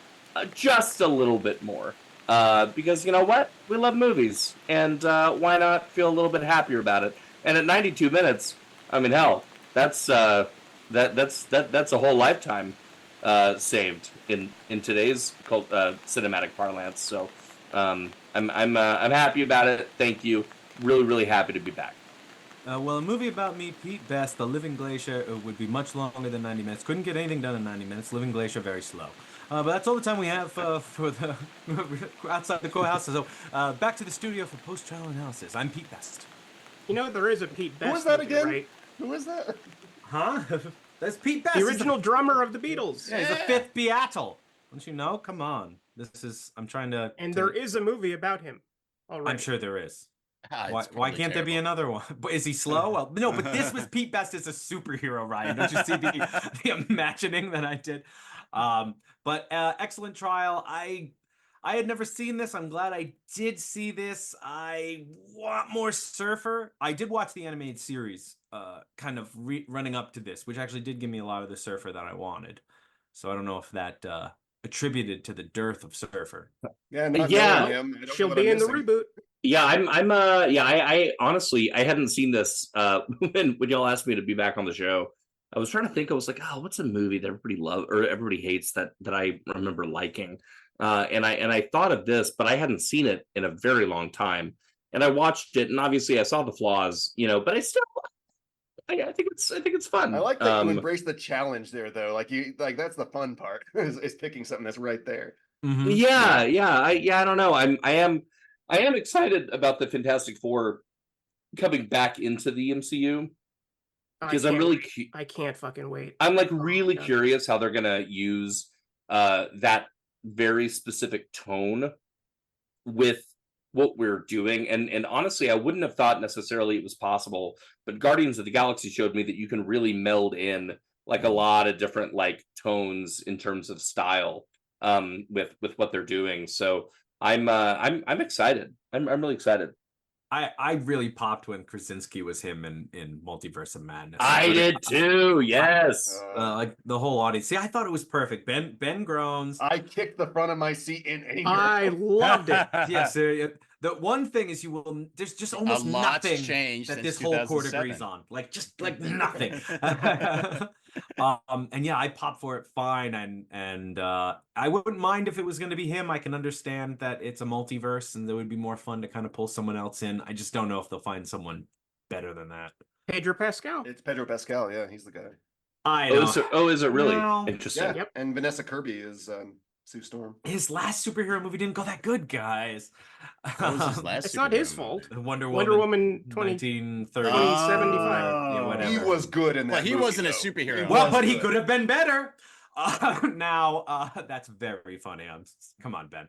just a little bit more. Because you know what? We love movies, and why not feel a little bit happier about it? And at 92 minutes, I mean, hell, that's a whole lifetime saved in today's cinematic parlance. So I'm happy about it. Thank you. Really, really happy to be back. Well, a movie about me, Pete Best, The Living Glacier, would be much longer than 90 minutes. Couldn't get anything done in 90 minutes. Living Glacier, very slow. But that's all the time we have for the outside the courthouse. So back to the studio for post-trial analysis. I'm Pete Best. You know, there is a Pete Best. Who was that movie, again? right? Who is that? Huh? That's Pete Best. The original drummer of the Beatles. Yeah, he's the fifth Beatle. Don't you know? Come on. I'm trying to... And there is a movie about him already. I'm sure there is. It's Why can't there be another one? Is he slow? Well, no, but this was Pete Best as a superhero, Ryan. Don't you see the imagining that I did? But excellent trial. I had never seen this. I'm glad I did see this. I want more Surfer. I did watch the animated series, kind of running up to this, which actually did give me a lot of the Surfer that I wanted. So I don't know if that attributed to the dearth of Surfer. Yeah, she'll be in the reboot. Yeah, I honestly, I hadn't seen this when y'all asked me to be back on the show. I was trying to think. I was like, oh, what's a movie that everybody loves or everybody hates that I remember liking? And I thought of this, but I hadn't seen it in a very long time. And I watched it, and obviously I saw the flaws, but I still, I think it's fun. I like that you embrace the challenge there, though. Like that's the fun part is picking something that's right there. Mm-hmm. I don't know. I am excited about the Fantastic Four coming back into the MCU because I can't fucking wait. I'm like really curious how they're gonna use that very specific tone with what we're doing. And honestly, I wouldn't have thought necessarily it was possible, but Guardians of the Galaxy showed me that you can really meld in like a lot of different like tones in terms of style with what they're doing. So I'm excited. I'm really excited. I really popped when Krasinski was him in Multiverse of Madness. I did too. Yes. Like the whole audience. See, I thought it was perfect. Ben groans. I kicked the front of my seat in anger. I loved it. Yes. The one thing is there's just almost nothing that this whole court agrees on. Like nothing. And yeah, I popped for it fine, and I wouldn't mind if it was going to be him. I can understand that it's a multiverse, and it would be more fun to kind of pull someone else in. I just don't know if they'll find someone better than that. Pedro Pascal. It's Pedro Pascal. Yeah, he's the guy. I know. Is it really? No. Interesting? Yeah. Yep. And Vanessa Kirby is Sue Storm. His last superhero movie didn't go that good, guys. It's not his fault. Wonder Woman 1930. 2075. Yeah, whatever. He was good in that Well, he movie, wasn't a though. superhero. Well, but he could have been better. Now, that's very funny. Come on, Ben.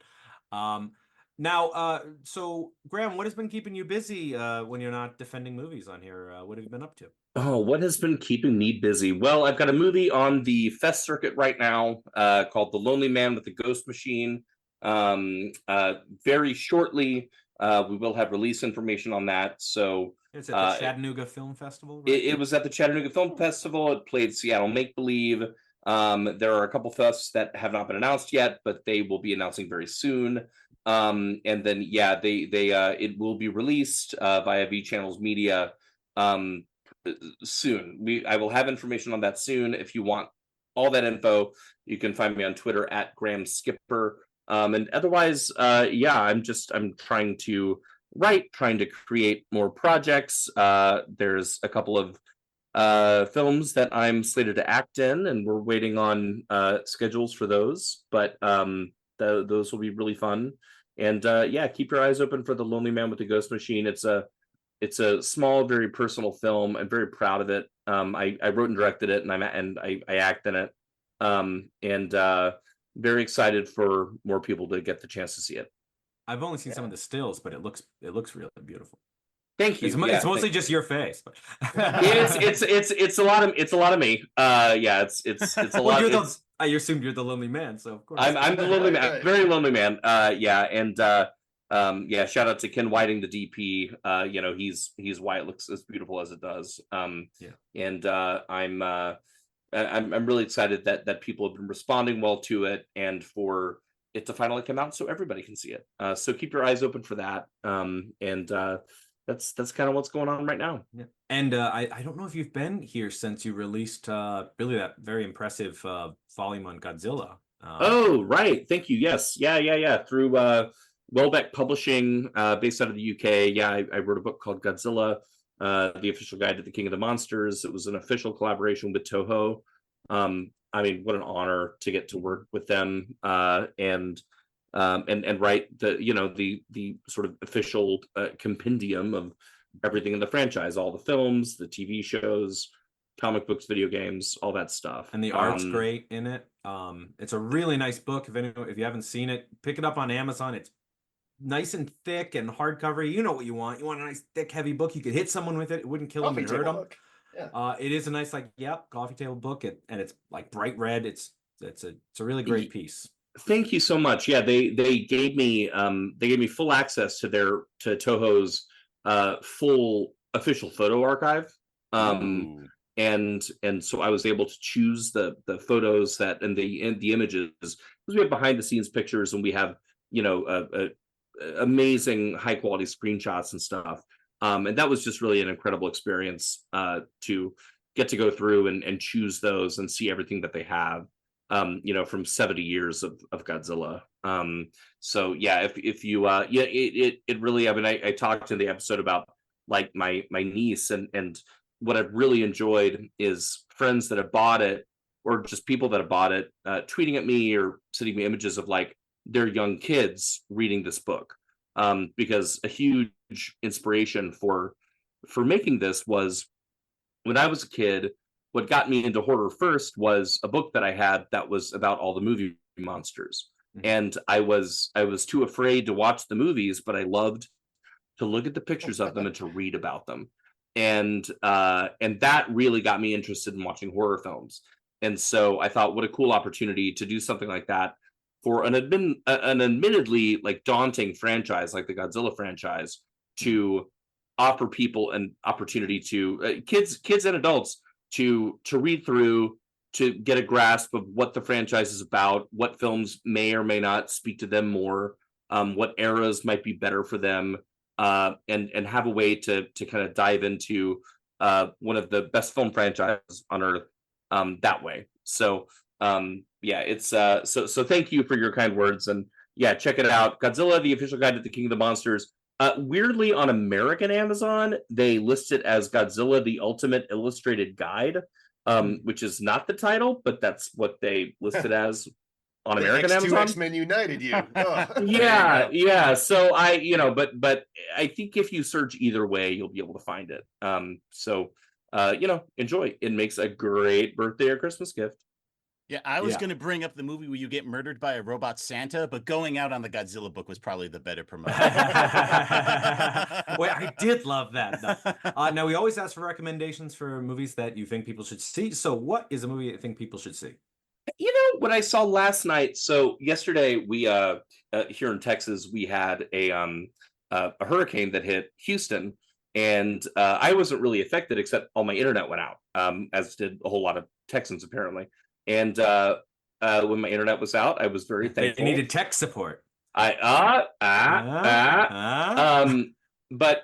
So Graham, what has been keeping you busy when you're not defending movies on here? What have you been up to? Oh, what has been keeping me busy? Well, I've got a movie on the fest circuit right now called The Lonely Man with the Ghost Machine. Very shortly, we will have release information on that. So it's at the Chattanooga Film Festival. Right? It was at the Chattanooga Film Festival. It played Seattle Make Believe. There are a couple fests that have not been announced yet, but they will be announcing very soon. And then it will be released via V Channels Media soon. I will have information on that soon. If you want all that info, you can find me on Twitter at Graham Skipper. And otherwise, I'm trying to write, trying to create more projects. There's a couple of films that I'm slated to act in, and we're waiting on schedules for those. But those will be really fun. And keep your eyes open for The Lonely Man with the Ghost Machine. It's a small, very personal film. I'm very proud of it. I wrote and directed it, and I act in it. And very excited for more people to get the chance to see it. I've only seen some of the stills, but it looks really beautiful. Thank you. It's mostly just your face. But... it's a lot of me. It's a lot. I assumed you're the lonely man, so of course I'm the lonely man. Very lonely man. Shout out to Ken Whiting, the DP. He's why it looks as beautiful as it does. And I'm really excited that people have been responding well to it, and for it to finally come out so everybody can see it. So keep your eyes open for that. That's kind of what's going on right now. Yeah. And I don't know if you've been here since you released really that very impressive volume on Godzilla. Oh, right. Thank you. Yes. Yeah. Through Welbeck Publishing, based out of the UK. Yeah, I wrote a book called Godzilla, The Official Guide to the King of the Monsters. It was an official collaboration with Toho. I mean, what an honor to get to work with them and write the sort of official compendium of everything in the franchise, all the films, the TV shows, comic books, video games, all that stuff. And the art's great in it. It's a really nice book. If you haven't seen it, pick it up on Amazon. It's nice and thick and hardcover. You know what you want. You want a nice, thick, heavy book. You could hit someone with it. It wouldn't kill them and hurt them. Yeah. It is a nice, coffee table book. And it's like bright red. It's a really great piece. Thank you so much. Yeah, they gave me full access to Toho's full official photo archive. And so I was able to choose the photos and the images, because we have behind the scenes pictures and we have amazing high quality screenshots and stuff. And that was just really an incredible experience to get to go through and choose those and see everything that they have. From 70 years of Godzilla. So yeah, if you it really, I mean, I talked in the episode about like my niece and what I've really enjoyed is friends that have bought it or just people that have bought it tweeting at me or sending me images of like their young kids reading this book. Because a huge inspiration for making this was when I was a kid. What got me into horror first was a book that I had that was about all the movie monsters. Mm-hmm. And I was too afraid to watch the movies, but I loved to look at the pictures of them and to read about them. And that really got me interested in watching horror films. And so I thought, what a cool opportunity to do something like that for an admittedly like daunting franchise like the Godzilla franchise, to offer people an opportunity to kids and adults to read through, to get a grasp of what the franchise is about, what films may or may not speak to them more, what eras might be better for them, and have a way to kind of dive into one of the best film franchises on earth that way. So it's so thank you for your kind words, and yeah, check it out. Godzilla, The Official Guide to the King of the Monsters. Weirdly, on American Amazon, they list it as Godzilla, The Ultimate Illustrated Guide, which is not the title, but that's what they listed as on American Amazon. X-Men United you. Yeah. So but I think if you search either way, you'll be able to find it. Enjoy. It makes a great birthday or Christmas gift. Yeah, I was going to bring up the movie where you get murdered by a robot Santa, but going out on the Godzilla book was probably the better promotion. Wait, I did love that. Now, we always ask for recommendations for movies that you think people should see. So what is a movie you think people should see? What I saw last night. So yesterday, we here in Texas, we had a hurricane that hit Houston, and I wasn't really affected, except all my internet went out, as did a whole lot of Texans apparently. And when my internet was out, I was very thankful. They needed tech support. But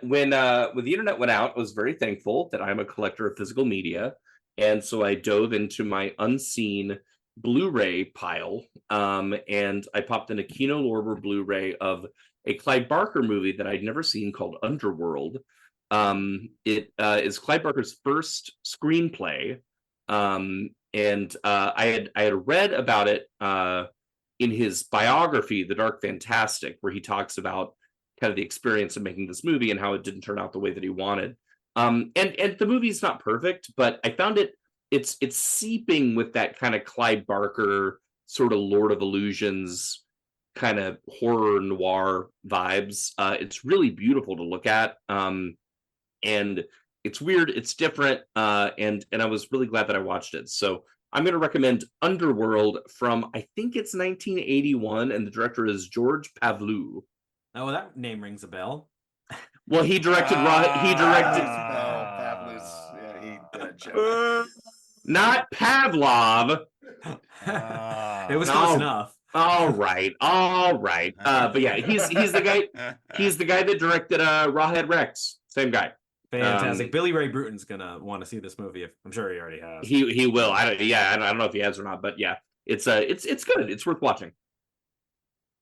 when the internet went out, I was very thankful that I'm a collector of physical media, and so I dove into my unseen Blu-ray pile, and I popped in a Kino Lorber Blu-ray of a Clive Barker movie that I'd never seen called Underworld. It is Clive Barker's first screenplay. And I had read about it in his biography, The Dark Fantastic, where he talks about kind of the experience of making this movie and how it didn't turn out the way that he wanted. And the movie's not perfect, but I found it's seeping with that kind of Clive Barker sort of Lord of Illusions kind of horror noir vibes. It's really beautiful to look at. And it's weird, it's different, and I was really glad that I watched it. So I'm going to recommend Underworld from, I think it's 1981, and the director is George Pavlou. Oh, well, that name rings a bell. Well, he directed. Pavlov's. Not Pavlov. It was close enough. All right. But yeah, he's the guy. He's the guy that directed Rawhead Rex. Same guy. Fantastic. Billy Ray Bruton's gonna want to see this movie. I'm sure he already has. He will. I don't know if he has or not, but yeah, it's good. It's worth watching.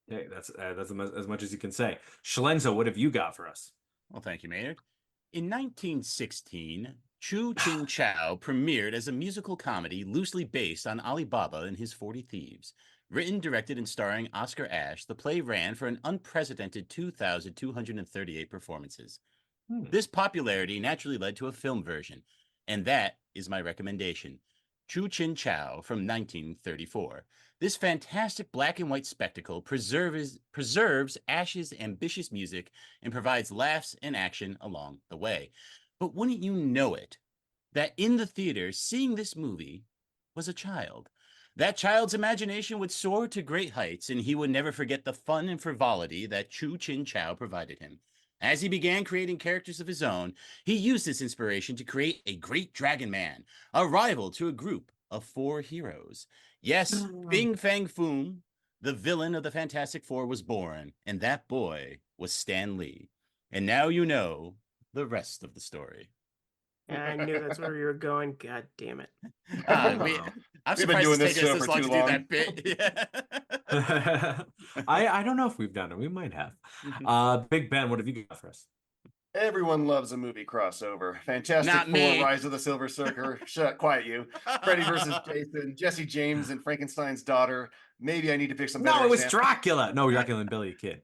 Hey, that's as much as you can say. Schlenzer, what have you got for us? Well, thank you, Maynard. In 1916, Chu Chin Chow premiered as a musical comedy loosely based on Ali Baba and his 40 Thieves. Written, directed, and starring Oscar Ashe, the play ran for an unprecedented 2,238 performances. This popularity naturally led to a film version, and that is my recommendation. Chu Chin Chow from 1934. This fantastic black and white spectacle preserves Ashe's ambitious music and provides laughs and action along the way. But wouldn't you know it, that in the theater, seeing this movie was a child. That child's imagination would soar to great heights, and he would never forget the fun and frivolity that Chu Chin Chow provided him. As he began creating characters of his own, he used this inspiration to create a great dragon man, a rival to a group of 4 heroes. Yes, Bing Fang Foom, the villain of the Fantastic Four, was born, and that boy was Stan Lee. And now you know the rest of the story. I knew that's where you were going. God damn it. I'm We've been surprised doing it's this taken show us this for long too to do long. that bit. Yeah. I don't know if we've done it. We might have. Big Ben, what have you got for us? Everyone loves a movie crossover. Fantastic Not Four, me. Rise of the Silver Surfer. Shut, quiet you. Freddy versus Jason, Jesse James and Frankenstein's daughter. Maybe I need to pick some better No, it was examples. Dracula. No, Dracula and Billy the Kid.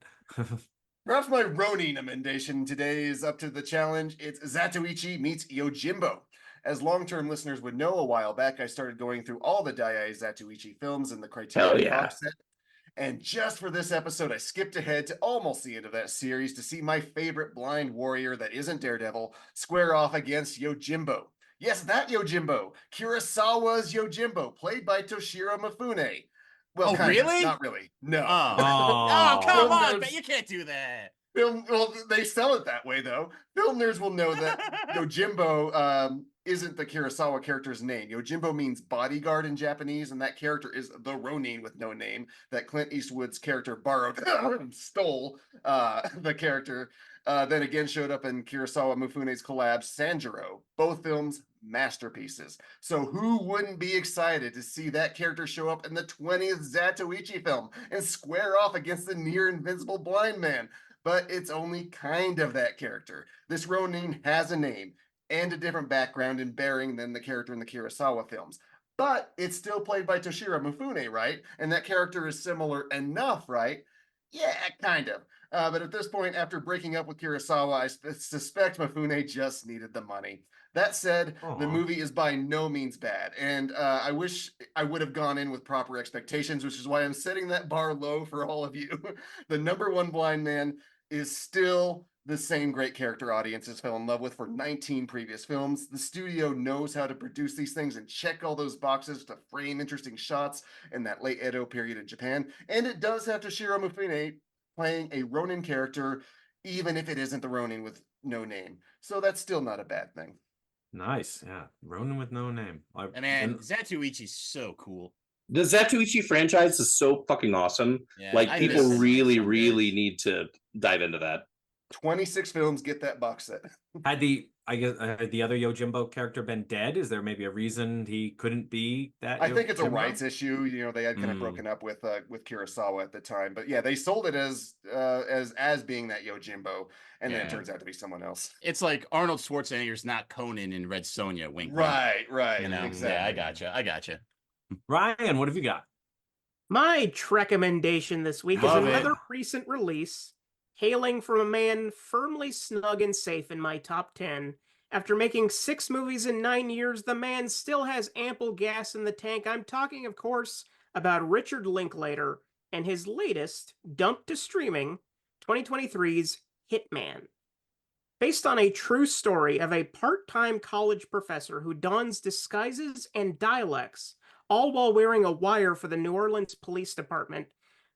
Perhaps my Ronin amendation today is up to the challenge. It's Zatoichi meets Yojimbo. As long-term listeners would know, a while back, I started going through all the Daiei Zatoichi films in the Criterion box set. And just for this episode, I skipped ahead to almost the end of that series to see my favorite blind warrior that isn't Daredevil square off against Yojimbo. Yes, that Yojimbo. Kurosawa's Yojimbo, played by Toshiro Mifune. Well, Oh, kinda, really? not really. No. Oh, come Film on, nerds- but you can't do that. Well, they sell it that way, though. Film nerds will know that Yojimbo isn't the Kurosawa character's name. Yojimbo means bodyguard in Japanese, and that character is the Ronin with no name that Clint Eastwood's character borrowed, stole the character, then again showed up in Kurosawa Mifune's collab, Sanjuro. Both films, masterpieces. So who wouldn't be excited to see that character show up in the 20th Zatoichi film and square off against the near invincible blind man? But it's only kind of that character. This Ronin has a name and a different background and bearing than the character in the Kurosawa films. But it's still played by Toshiro Mifune, right? And that character is similar enough, right? Yeah, kind of. But at this point, after breaking up with Kurosawa, I suspect Mifune just needed the money. That said, the movie is by no means bad, and I wish I would have gone in with proper expectations, which is why I'm setting that bar low for all of you. The number one blind man is still the same great character audiences fell in love with for 19 previous films. The studio knows how to produce these things and check all those boxes to frame interesting shots in that late Edo period in Japan, and it does have Toshiro Mifune playing a Ronin character, even if it isn't the Ronin with no name. So that's still not a bad thing. Nice, yeah. Ronin with no name. Man, Zatoichi's so cool. The Zatoichi franchise is so fucking awesome. Yeah, like, I people miss really, some really bits. need to dive into that. 26 films, get that box set. Had the other Yojimbo character been dead? Is there maybe a reason he couldn't be that? I think it's a Yojimbo? rights issue. You know, they had kind of broken up with Kurosawa at the time, but yeah, they sold it as being that Yojimbo, and then it turns out to be someone else. It's like Arnold Schwarzenegger's not Conan in Red Sonja. Wink, wink. Right. You know, exactly. yeah, I gotcha. Ryan, what have you got? My recommendation this week Love is it. another recent release, hailing from a man firmly snug and safe in my top 10. After making 6 movies in 9 years, the man still has ample gas in the tank. I'm talking, of course, about Richard Linklater and his latest, dumped to streaming, 2023's Hitman. Based on a true story of a part-time college professor who dons disguises and dialects, all while wearing a wire for the New Orleans Police Department.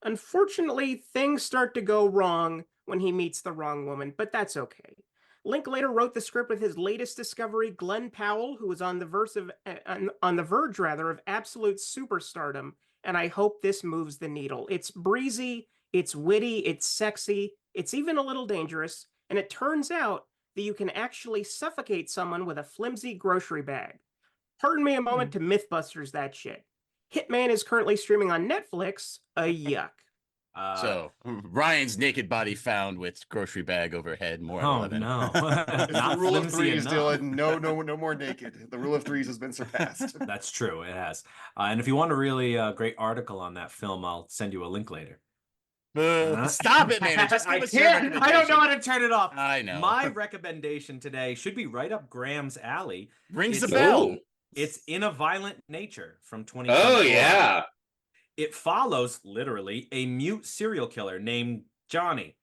Unfortunately, things start to go wrong when he meets the wrong woman, but that's okay. Linklater wrote the script with his latest discovery, Glenn Powell, who was on the verge of absolute superstardom and I hope this moves the needle. It's breezy, it's witty, it's sexy, it's even a little dangerous, and it turns out that you can actually suffocate someone with a flimsy grocery bag. Pardon me a moment to Mythbusters that shit. Hitman is currently streaming on Netflix. Yuck. So Ryan's naked body found with grocery bag overhead. More Oh 11. no! It's the Not rule of flimsy threes, enough. Dylan. No more naked. The rule of threes has been surpassed. That's true. It has. And if you want a really great article on that film, I'll send you a link later. Stop it, man. Just give us your I don't know recommendation. how to turn it off. I know. My recommendation today should be right up Graham's alley. Rings the It's- bell. It's In a Violent Nature from 2024. Oh, yeah. It follows, literally, a mute serial killer named Johnny.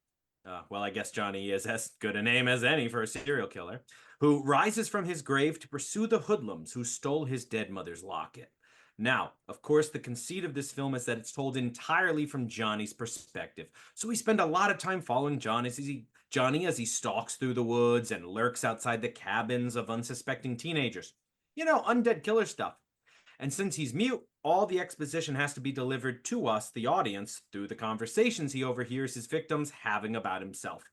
Well, I guess Johnny is as good a name as any for a serial killer, who rises from his grave to pursue the hoodlums who stole his dead mother's locket. Now, of course, the conceit of this film is that it's told entirely from Johnny's perspective. So we spend a lot of time following Johnny as he stalks through the woods and lurks outside the cabins of unsuspecting teenagers. You know, undead killer stuff. And since he's mute, all the exposition has to be delivered to us, the audience, through the conversations he overhears his victims having about himself.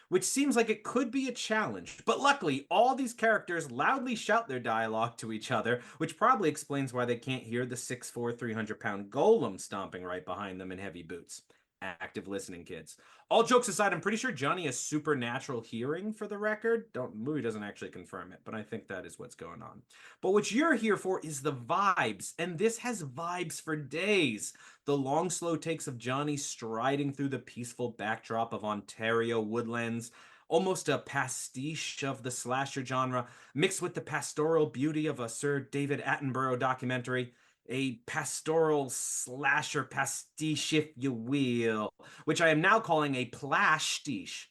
Which seems like it could be a challenge. But luckily, all these characters loudly shout their dialogue to each other, which probably explains why they can't hear the 6'4", 300-pound golem stomping right behind them in heavy boots. Active listening, kids. All jokes aside, I'm pretty sure Johnny has supernatural hearing, for the record. The movie doesn't actually confirm it, but I think that is what's going on. But what you're here for is the vibes, and this has vibes for days. The long, slow takes of Johnny striding through the peaceful backdrop of Ontario woodlands, almost a pastiche of the slasher genre, mixed with the pastoral beauty of a Sir David Attenborough documentary. A pastoral slasher pastiche, if you will, which I am now calling a plastiche.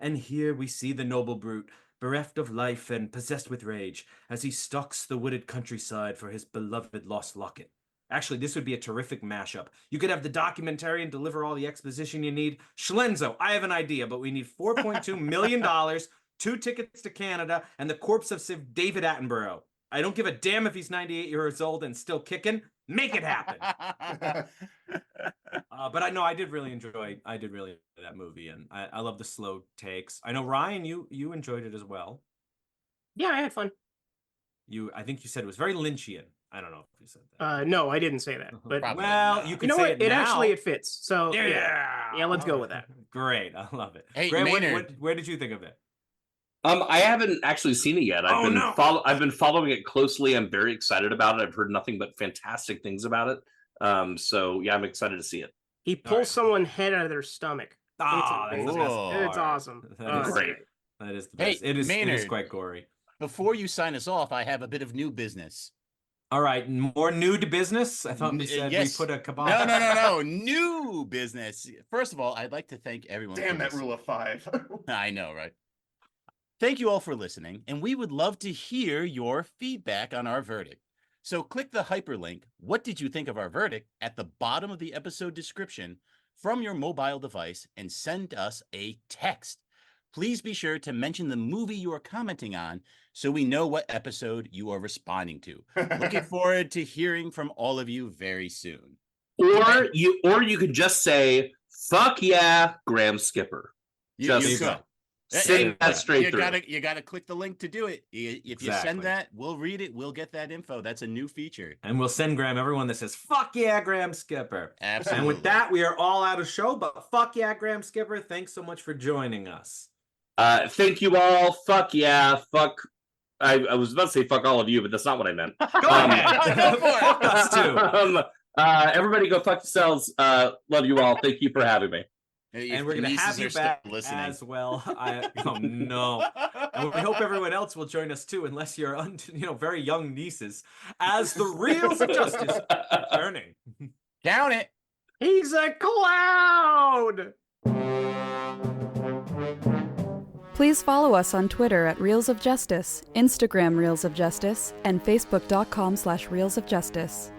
And here we see the noble brute, bereft of life and possessed with rage, as he stalks the wooded countryside for his beloved lost locket. Actually, this would be a terrific mashup. You could have the documentarian deliver all the exposition you need. Schlenzo, I have an idea, but we need $4.2 million, 2 tickets to Canada, and the corpse of Sir David Attenborough. I don't give a damn if he's 98 years old and still kicking. Make it happen. But I did really enjoy that movie, and I love the slow takes. I know, Ryan, you enjoyed it as well. Yeah, I had fun. I think you said it was very Lynchian. I don't know if you said that. No, I didn't say that. But Probably well, not. you you can know say what? it It now. actually fits. So Yeah, let's go with that. Great, I love it. Hey, Grant, Maynard. where did you think of it? I haven't actually seen it yet. I've been following it closely. I'm very excited about it. I've heard nothing but fantastic things about it. So yeah, I'm excited to see it. He pulls right. someone's head out of their stomach. Ah, it's that's amazing. cool. It's awesome. That is great. That is the Hey, best. It is Maynard. quite gory. Before you sign us off, I have a bit of new business. All right, more nude business. I thought we said yes. we put a kebab. No. New business. First of all, I'd like to thank everyone. Damn for that this. rule of 5. I know, right? Thank you all for listening, and we would love to hear your feedback on our verdict. So click the hyperlink, "What did you think of our verdict?" at the bottom of the episode description from your mobile device and send us a text. Please be sure to mention the movie you are commenting on so we know what episode you are responding to. Looking forward to hearing from all of you very soon. Or you could just say, "Fuck yeah, Graham Skipper." Just You could. send that straight through. You gotta click the link to do it. If you Exactly. send that, we'll read it. We'll get that info. That's a new feature. And we'll send Graham everyone that says, "Fuck yeah, Graham Skipper." Absolutely. And with that, we are all out of show, but fuck yeah, Graham Skipper. Thanks so much for joining us. Thank you all. Fuck yeah. Fuck. I was about to say fuck all of you, but that's not what I meant. Go ahead. Go for it. Fuck us too. Everybody go fuck yourselves. Love you all. Thank you for having me. And we're going to have you back as well. Oh no! And we hope everyone else will join us too, unless you're very young nieces, as the Reels of Justice returning. Count it. He's a clown. Please follow us on Twitter at Reels of Justice, Instagram Reels of Justice, and Facebook.com/Reels of Justice.